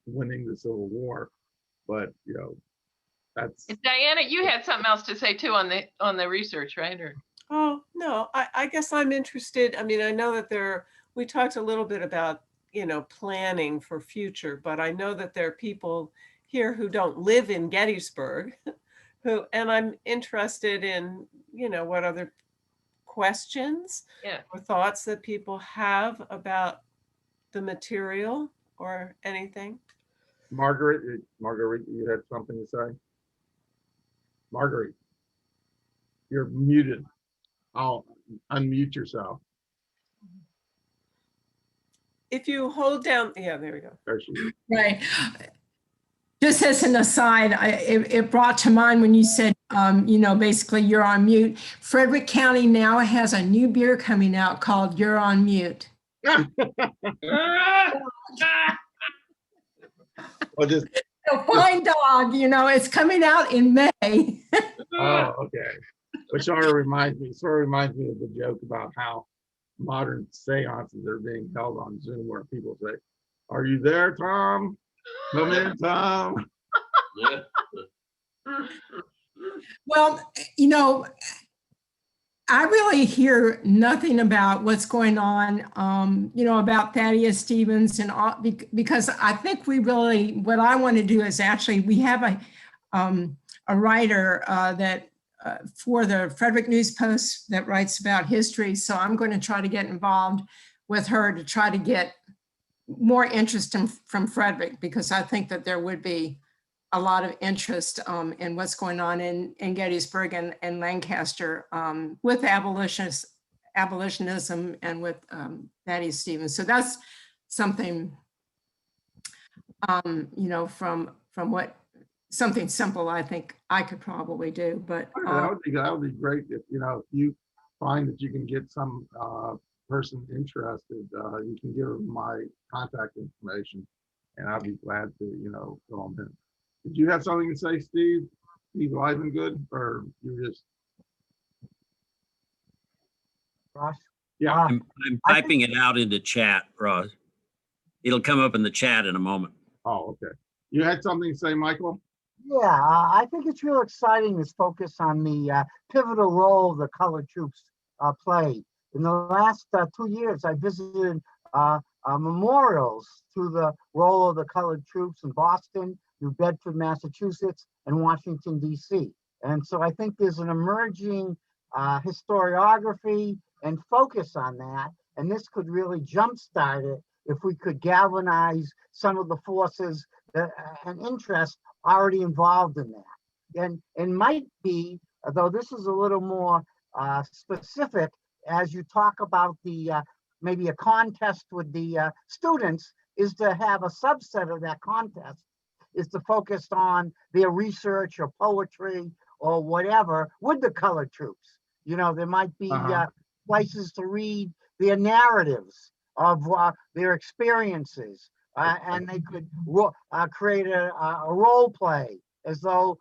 winning the Civil War. But, you know, that's. Diana, you had something else to say too on the research, right? Or Oh, no, I guess I'm interested. I mean, I know that we talked a little bit about, you know, planning for future, but I know that there are people here who don't live in Gettysburg and I'm interested in, you know, what other questions or thoughts that people have about the material or anything. Margaret, you had something to say? Marguerite, you're muted. I'll unmute yourself. If you hold down, yeah, there we go. There she is. Right. Just as an aside, it brought to mind when you said, you know, basically you're on mute. Frederick County now has a new beer coming out called You're on Mute. Well, just a fine dog, you know, it's coming out in May. Oh, okay. Which sort of reminds me of the joke about how modern seances are being held on Zoom where people say, "Are you there, Tom? Come in, Tom." Well, you know, I really hear nothing about what's going on, you know, about Thaddeus Stevens and all, because I think what I want to do is actually, we have a writer that for the Frederick News Post that writes about history. So I'm going to try to get involved with her to try to get more interest from Frederick, because I think that there would be a lot of interest in what's going on in Gettysburg and Lancaster with abolitionism and with Thaddeus Stevens. So that's something, you know, from what something simple I think I could probably do. But that would be great if, you know, if you find that you can get some person interested, you can give them my contact information, and I'll be glad to, you know, fill them in. Did you have something to say, Steve? Steve Livengood, or you just? Ross? Yeah. Uh, I'm typing it out into chat, Ross. It'll come up in the chat in a moment. Oh, okay. You had something to say, Michael? Yeah, I think it's real exciting, this focus on the pivotal role the colored troops play. In the last 2 years, I visited memorials to the role of the colored troops in Boston, New Bedford, Massachusetts, and Washington, D.C. And so I think there's an emerging historiography and focus on that. And this could really jumpstart it if we could galvanize some of the forces and interest already involved in that. And might be, though this is a little more specific, as you talk about the maybe a contest with the students, is to have a subset of that contest is to focus on their research or poetry or whatever with the colored troops. You know, there might be places to read their narratives of their experiences, and they could create a role play as though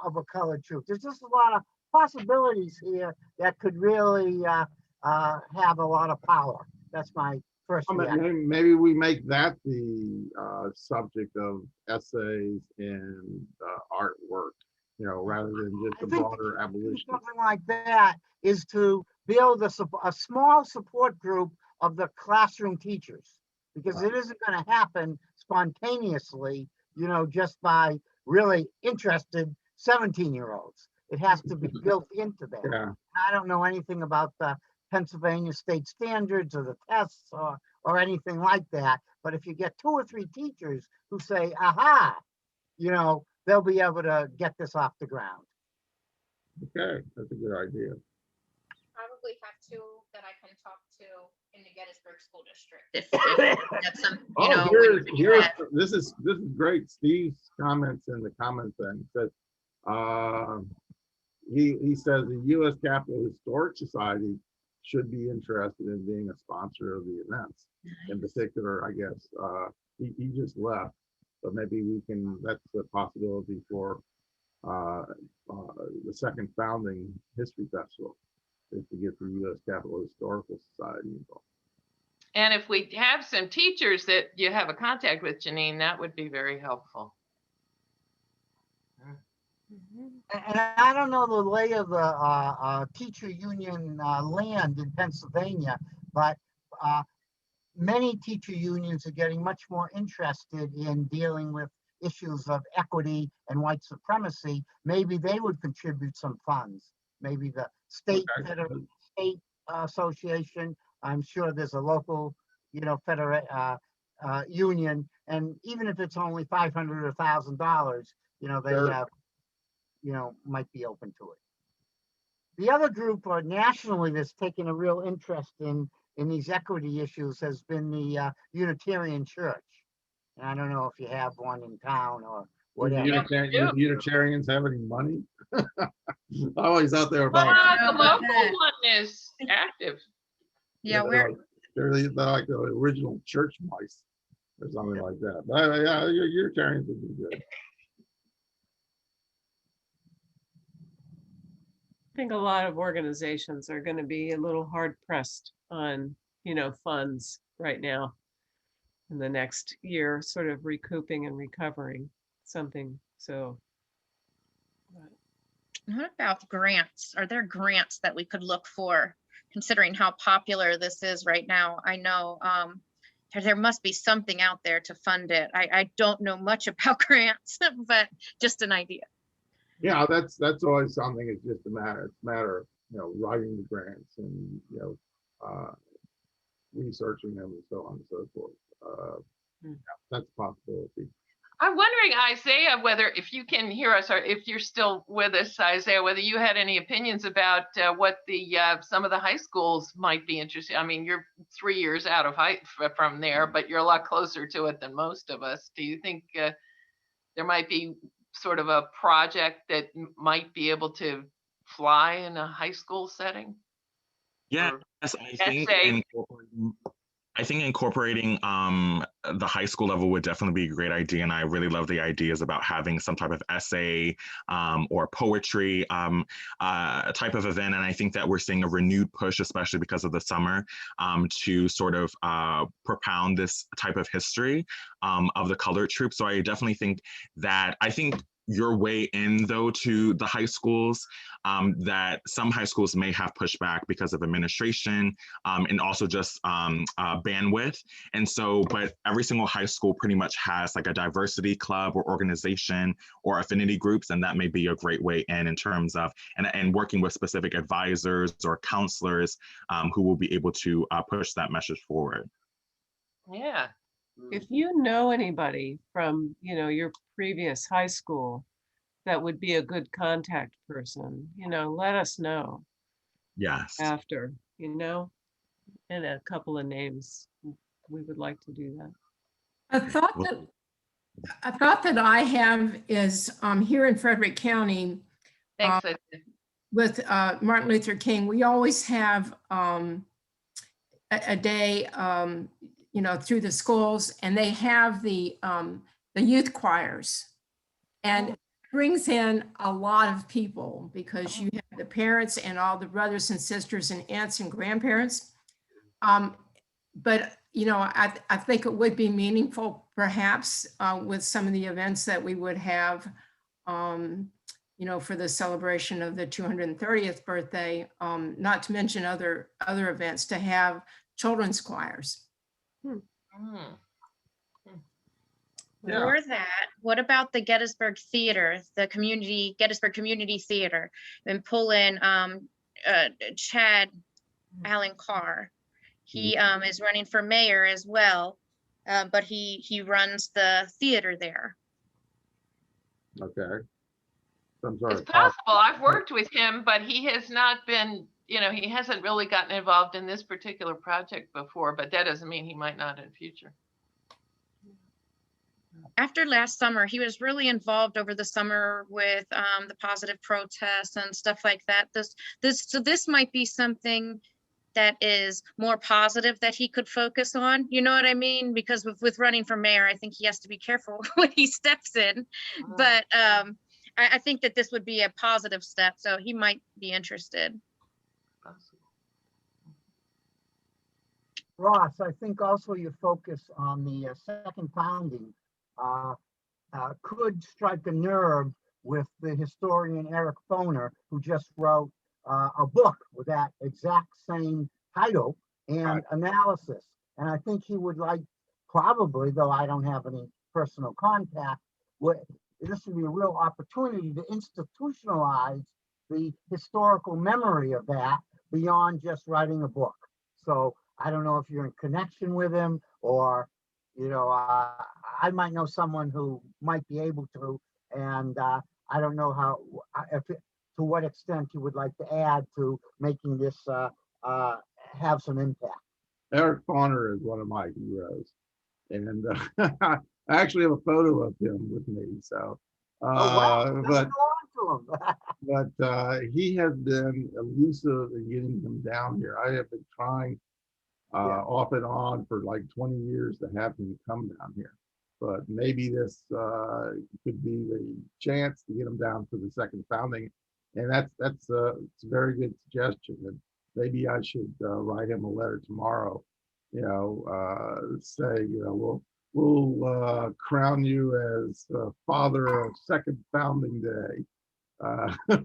of a colored troop. There's just a lot of possibilities here that could really have a lot of power. That's my first reaction. Maybe we make that the subject of essays and artwork, you know, rather than just I a think broader abolition. something like that is to build a small support group of the classroom teachers, because it isn't going to happen spontaneously, you know, just by really interested 17-year-olds. It has to be built into that. Yeah. I don't know anything about the Pennsylvania state standards or the tests or anything like that. But if you get 2 or 3 teachers who say, aha, you know, they'll be able to get this off the ground. Okay, that's a good idea. Probably have 2 that I can talk to in the Gettysburg School District. If that's some, you know, This is great. Steve's comments in the comment thing says, he says the U.S. Capitol Historic Society should be interested in being a sponsor of the events. Nice. In particular, I guess he just left, but maybe we can. That's a possibility for the second founding history festival, is to get the U.S. Capitol Historical Society involved. And if we have some teachers that you have a contact with, Janine, that would be very helpful. And I don't know the lay of the teacher union land in Pennsylvania, but many teacher unions are getting much more interested in dealing with issues of equity and white supremacy. Maybe they would contribute some funds. Maybe the state association. I'm sure there's a local, you know, union, and even if it's only $500 or $1,000, you know, they you know, might be open to it. The other group nationally that's taken a real interest in these equity issues has been the Unitarian Church. And I don't know if you have one in town or whatever. Unitarians have any money? I always thought they were about. The local one is active. Yeah, they're like the original church mice or something like that. But yeah, Unitarians would be good. I think a lot of organizations are going to be a little hard pressed on, you know, funds right now in the next year, sort of recouping and recovering something. So what about grants? Are there grants that we could look for, considering how popular this is right now? I know there must be something out there to fund it. I don't know much about grants, but just an idea. Yeah, that's always something. It's just a matter. It's a matter of, you know, writing the grants and, you know, researching them and so on and so forth. Yeah, that's a possibility. I'm wondering, Isaiah, whether if you can hear us, or if you're still with us, Isaiah, whether you had any opinions about what the some of the high schools might be interested. I mean, you're 3 years out of from there, but you're a lot closer to it than most of us. Do you think there might be sort of a project that might be able to fly in a high school setting? Yes, I think incorporating the high school level would definitely be a great idea. And I really love the ideas about having some type of essay or poetry type of event. And I think that we're seeing a renewed push, especially because of the summer, to sort of propound this type of history of the colored troop. So I definitely think that, your way in, though, to the high schools, that some high schools may have pushback because of administration and also just bandwidth. And so, but every single high school pretty much has like a diversity club or organization or affinity groups, and that may be a great way in terms of, and working with specific advisors or counselors who will be able to push that message forward. Yeah. If you know anybody from, you know, your previous high school that would be a good contact person, you know, let us know. Yes. After, you know, and a couple of names. We would like to do that. A thought that I have is here in Frederick County, with Martin Luther King, we always have a day, you know, through the schools, and they have the youth choirs, and it brings in a lot of people because you have the parents and all the brothers and sisters and aunts and grandparents. But you know, I think it would be meaningful, perhaps, with some of the events that we would have, for the celebration of the 230th birthday, not to mention other events, to have children's choirs. Yeah. Or that, what about the Gettysburg Theater, the Gettysburg Community Theater, and pull in Chad Allen Carr. He is running for mayor as well, but he runs the theater there. Okay. Some sort It's of possible. I've worked with him, but he has not been, he hasn't really gotten involved in this particular project before, but that doesn't mean he might not in future. After last summer, he was really involved over the summer with the positive protests and stuff like that. This might be something that is more positive that he could focus on. You know what I mean? Because with running for mayor, I think he has to be careful when he steps in. But I think that this would be a positive step, so he might be interested. Ross, I think also your focus on the second founding could strike a nerve with the historian Eric Foner, who just wrote a book with that exact same title and analysis. And I think he would like, probably, though I don't have any personal contact, this would be a real opportunity to institutionalize the historical memory of that beyond just writing a book. So I don't know if you're in connection with him, or I might know someone who might be able to, and I don't know how, to what extent you would like to add to making this have some impact. Eric Bonner is one of my heroes, and I actually have a photo of him with me. So, but he has been elusive in getting him down here. I have been trying off and on for like 20 years to have him come down here, but maybe this could be the chance to get him down for the second founding, and it's a very good suggestion. And maybe I should write him a letter tomorrow, say, we'll crown you as father of second founding day,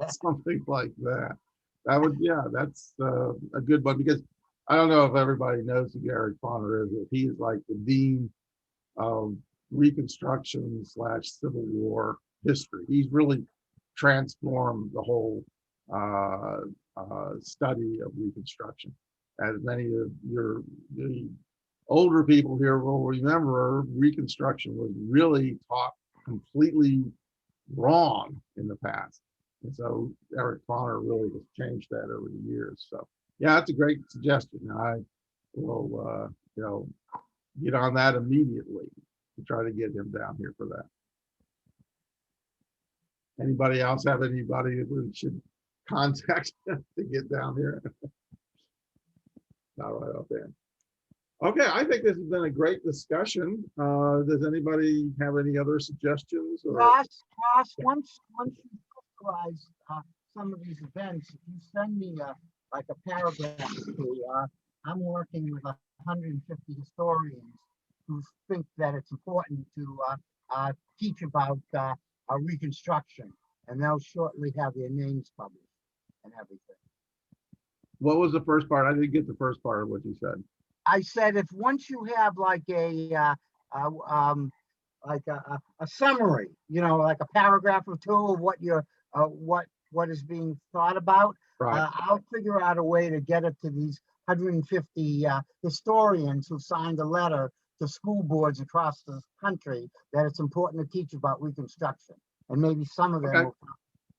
something like that. That's a good one, because I don't know if everybody knows who Eric Bonner is, but he is like the dean of Reconstruction / Civil War history. He's really transformed the whole study of Reconstruction. As many of the older people here will remember, Reconstruction was really taught completely wrong in the past. And so Eric Bonner really has changed that over the years. So yeah, that's a great suggestion. I will, get on that immediately to try to get him down here for that. Anybody else have anybody that we should contact to get down here? Not right up there. Okay, I think this has been a great discussion. Does anybody have any other suggestions? Or? Ross, once you crystallize some of these events, if you send me like a paragraph to, I'm working with 150 historians who think that it's important to teach about Reconstruction, and they'll shortly have their names published and everything. What was the first part? I didn't get the first part of what you said. I said, if once you have like a summary, like a paragraph or two of what you're what is being thought about, right. I'll figure out a way to get it to these 150 historians who signed a letter to school boards across the country that it's important to teach about Reconstruction, and maybe some of them will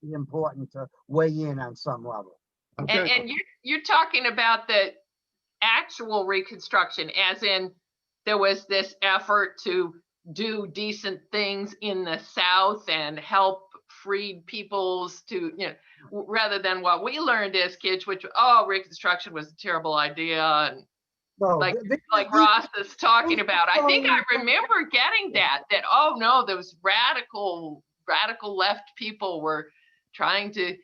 be important to weigh in on some level. Okay. And you're talking about the actual Reconstruction, as in there was this effort to do decent things in the South and help freed peoples to, rather than what we learned as kids, which, Reconstruction was a terrible idea. And like Ross is talking about, I think I remember getting that, oh no, those radical left people were trying to,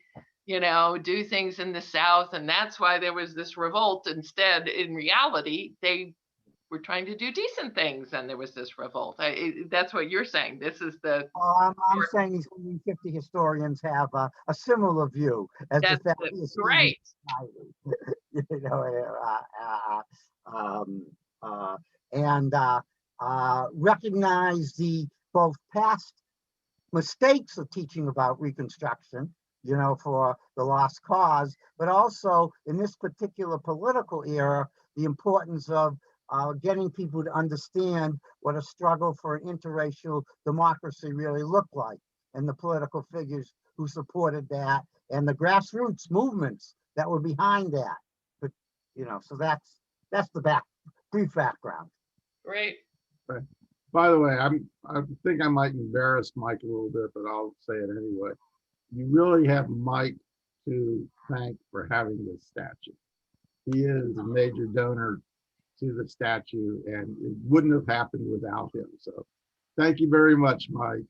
do things in the South, and that's why there was this revolt. Instead, in reality, they were trying to do decent things, and there was this revolt. That's what you're saying. This is the. I'm saying these 150 historians have a similar view as the That's great. You know, and recognize the both past mistakes of teaching about Reconstruction, you know, for the lost cause, but also in this particular political era, the importance of getting people to understand what a struggle for an interracial democracy really looked like, and the political figures who supported that, and the grassroots movements that were behind that. But you know, so that's the brief background. Great. Okay. By the way, I think I might embarrass Mike a little bit, but I'll say it anyway. You really have Mike to thank for having this statue. He is a major donor to the statue, and it wouldn't have happened without him. So thank you very much, Mike.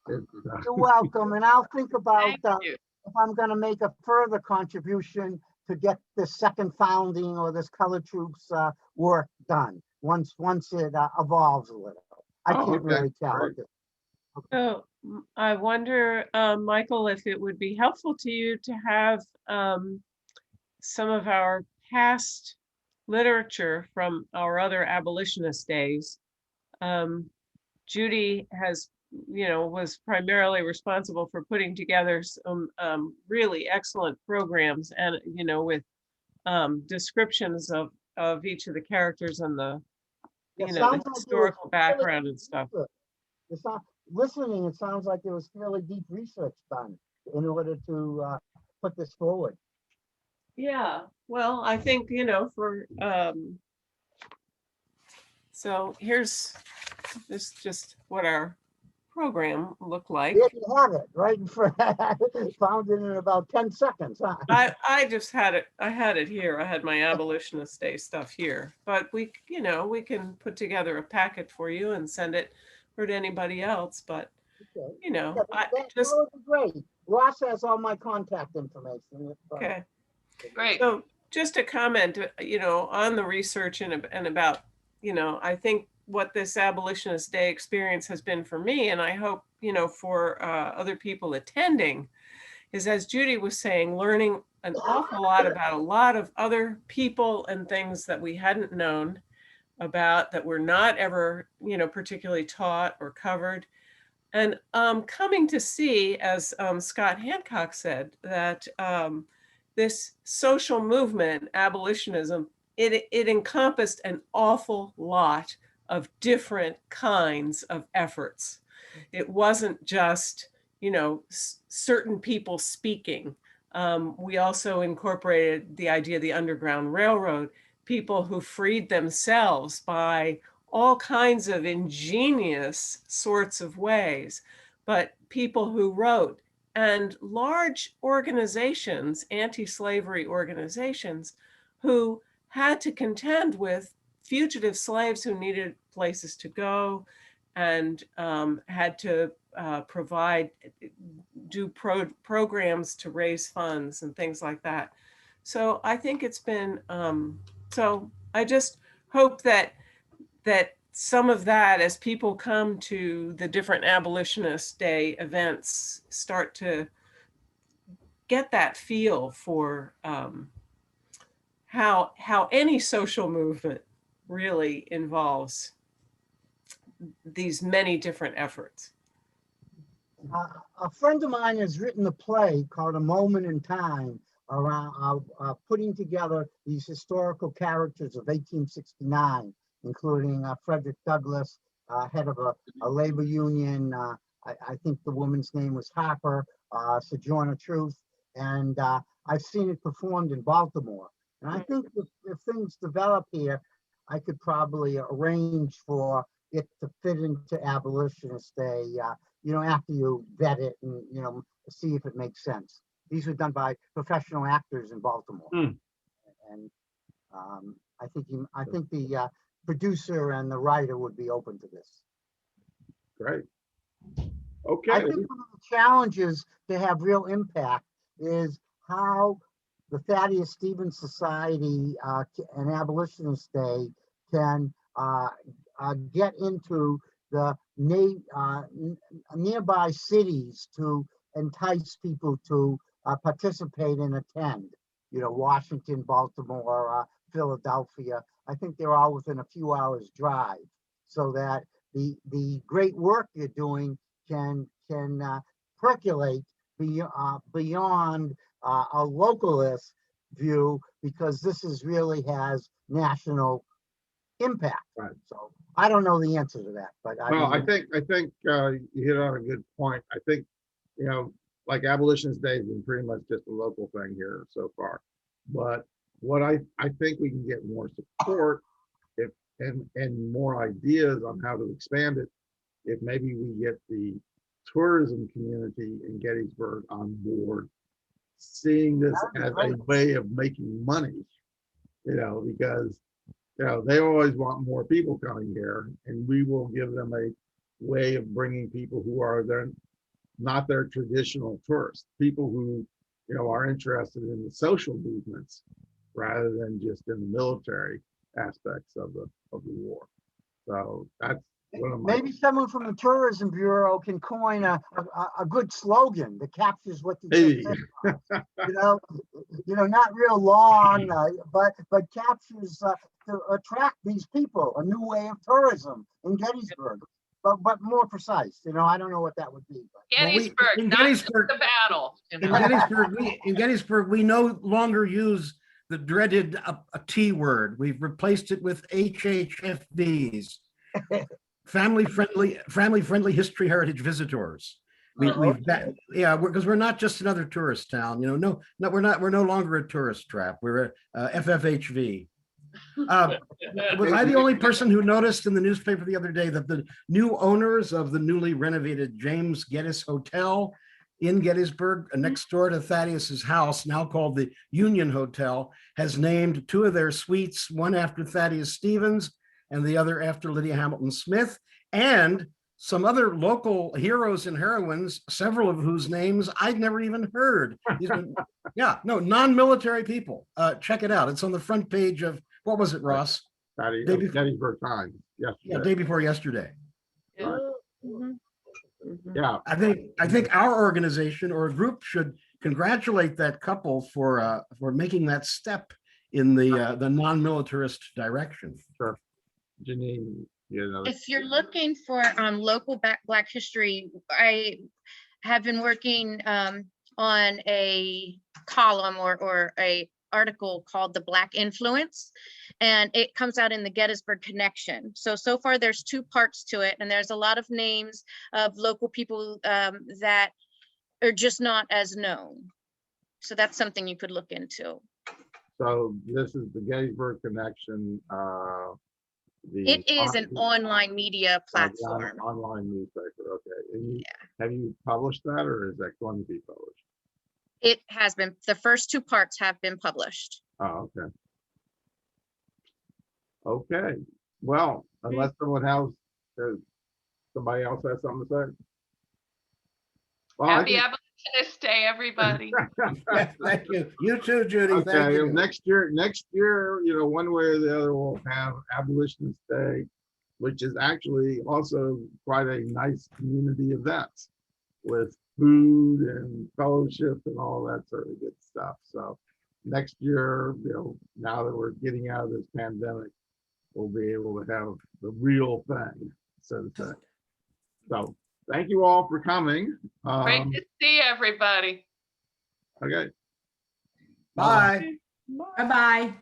You're welcome. And I'll think about if I'm going to make a further contribution to get this second founding or this color troops work done once it evolves a little. I can't really tell. So I wonder, Michael, if it would be helpful to you to have some of our past literature from our other abolitionist days. Judy has, was primarily responsible for putting together some really excellent programs, and with descriptions of each of the characters and the the historical background and stuff. It's not listening. It sounds like there was fairly deep research done in order to put this forward. Yeah, well, I think, for, so here's this just what our program looked like. There you have it, right in front. Found it in about 10 seconds. Huh? I just had it. I had it here. I had my Abolitionist Day stuff here, but we can put together a packet for you and send it for to anybody else. But okay. that would be great. Ross has all my contact information. Okay. Great. So just a comment, on the research and about, I think what this Abolitionist Day experience has been for me, and I hope, for other people attending, is, as Judy was saying, learning an awful lot about a lot of other people and things that we hadn't known about, that were not ever, particularly taught or covered. And coming to see, as Scott Hancock said, that this social movement, abolitionism, it encompassed an awful lot of different kinds of efforts. It wasn't just, certain people speaking. We also incorporated the idea of the Underground Railroad, people who freed themselves by all kinds of ingenious sorts of ways, but people who wrote, and large organizations, anti-slavery organizations, who had to contend with fugitive slaves who needed places to go, and had to do programs to raise funds and things like that. So I think it's been, so I just hope that some of that, as people come to the different Abolitionist Day events, start to get that feel for how any social movement really involves these many different efforts. A friend of mine has written a play called A Moment in Time around putting together these historical characters of 1869, including Frederick Douglass, head of a labor union. I think the woman's name was Harper, Sojourner Truth, and I've seen it performed in Baltimore. And I think if things develop here, I could probably arrange for it to fit into Abolitionist Day, after you vet it and, see if it makes sense. These were done by professional actors in Baltimore. And I think the producer and the writer would be open to this. Great. Okay. I think one of the challenges to have real impact is how the Thaddeus Stevens Society and Abolitionist Day can get into the nearby cities to entice people to participate and attend. You know, Washington, Baltimore, Philadelphia. I think they're all within a few hours drive, so that the great work you're doing can percolate beyond a localist view, because this really has national impact. Right. So I don't know the answer to that, but Well, I think you hit on a good point. I think, you know, like Abolitionist Day has been pretty much just a local thing here so far. But what I think we can get more support if and more ideas on how to expand it, if maybe we get the tourism community in Gettysburg on board, seeing this as a way of making money, you know, because, you know, they always want more people coming here, and we will give them a way of bringing people who are there, not their traditional tourists, people who, you know, are interested in the social movements rather than just in the military aspects of the war. So that's one of my. Maybe someone from the Tourism Bureau can coin a good slogan that captures what you just said. You know, not real long, but captures to attract these people, a new way of tourism in Gettysburg. But more precise, you know, I don't know what that would be. But. Gettysburg, in not Gettysburg, the battle. You know? in Gettysburg, we no longer use the dreaded a T word. We've replaced it with HHFVs, family friendly history heritage visitors. Because we're not just another tourist town. You know, no, we're no longer a tourist trap. We're a FFHV. Was I the only person who noticed in the newspaper the other day that the new owners of the newly renovated James Geddes Hotel in Gettysburg, next door to Thaddeus's house, now called the Union Hotel, has named two of their suites, one after Thaddeus Stevens and the other after Lydia Hamilton Smith, and some other local heroes and heroines, several of whose names I'd never even heard. Non-military people. Check it out. It's on the front page of, what was it, Ross? Gettysburg Times. Yeah, day before yesterday. Yeah. I think our organization or a group should congratulate that couple for making that step in the non-militarist direction. Sure. Janine, if you're looking for local Black history, I have been working on a column or a article called The Black Influence, and it comes out in the Gettysburg Connection. So far there's two parts to it, and there's a lot of names of local people that are just not as known. So that's something you could look into. So this is the Gettysburg Connection. It is an online media platform. Online newspaper, okay. And have you published that, or is that going to be published? It has been. The first two parts have been published. Oh, okay. Okay. Well, unless somebody else has something to say. Well, Happy Abolitionist Day, everybody. Thank you. You too, Judy. Okay. Thank you. Next year, you know, one way or the other, we'll have Abolitionist Day, which is actually also quite a nice community event with food and fellowship and all that sort of good stuff. So next year, you know, now that we're getting out of this pandemic, we'll be able to have the real thing, so to say. So thank you all for coming. Great to see everybody. Okay. Bye. Bye-bye.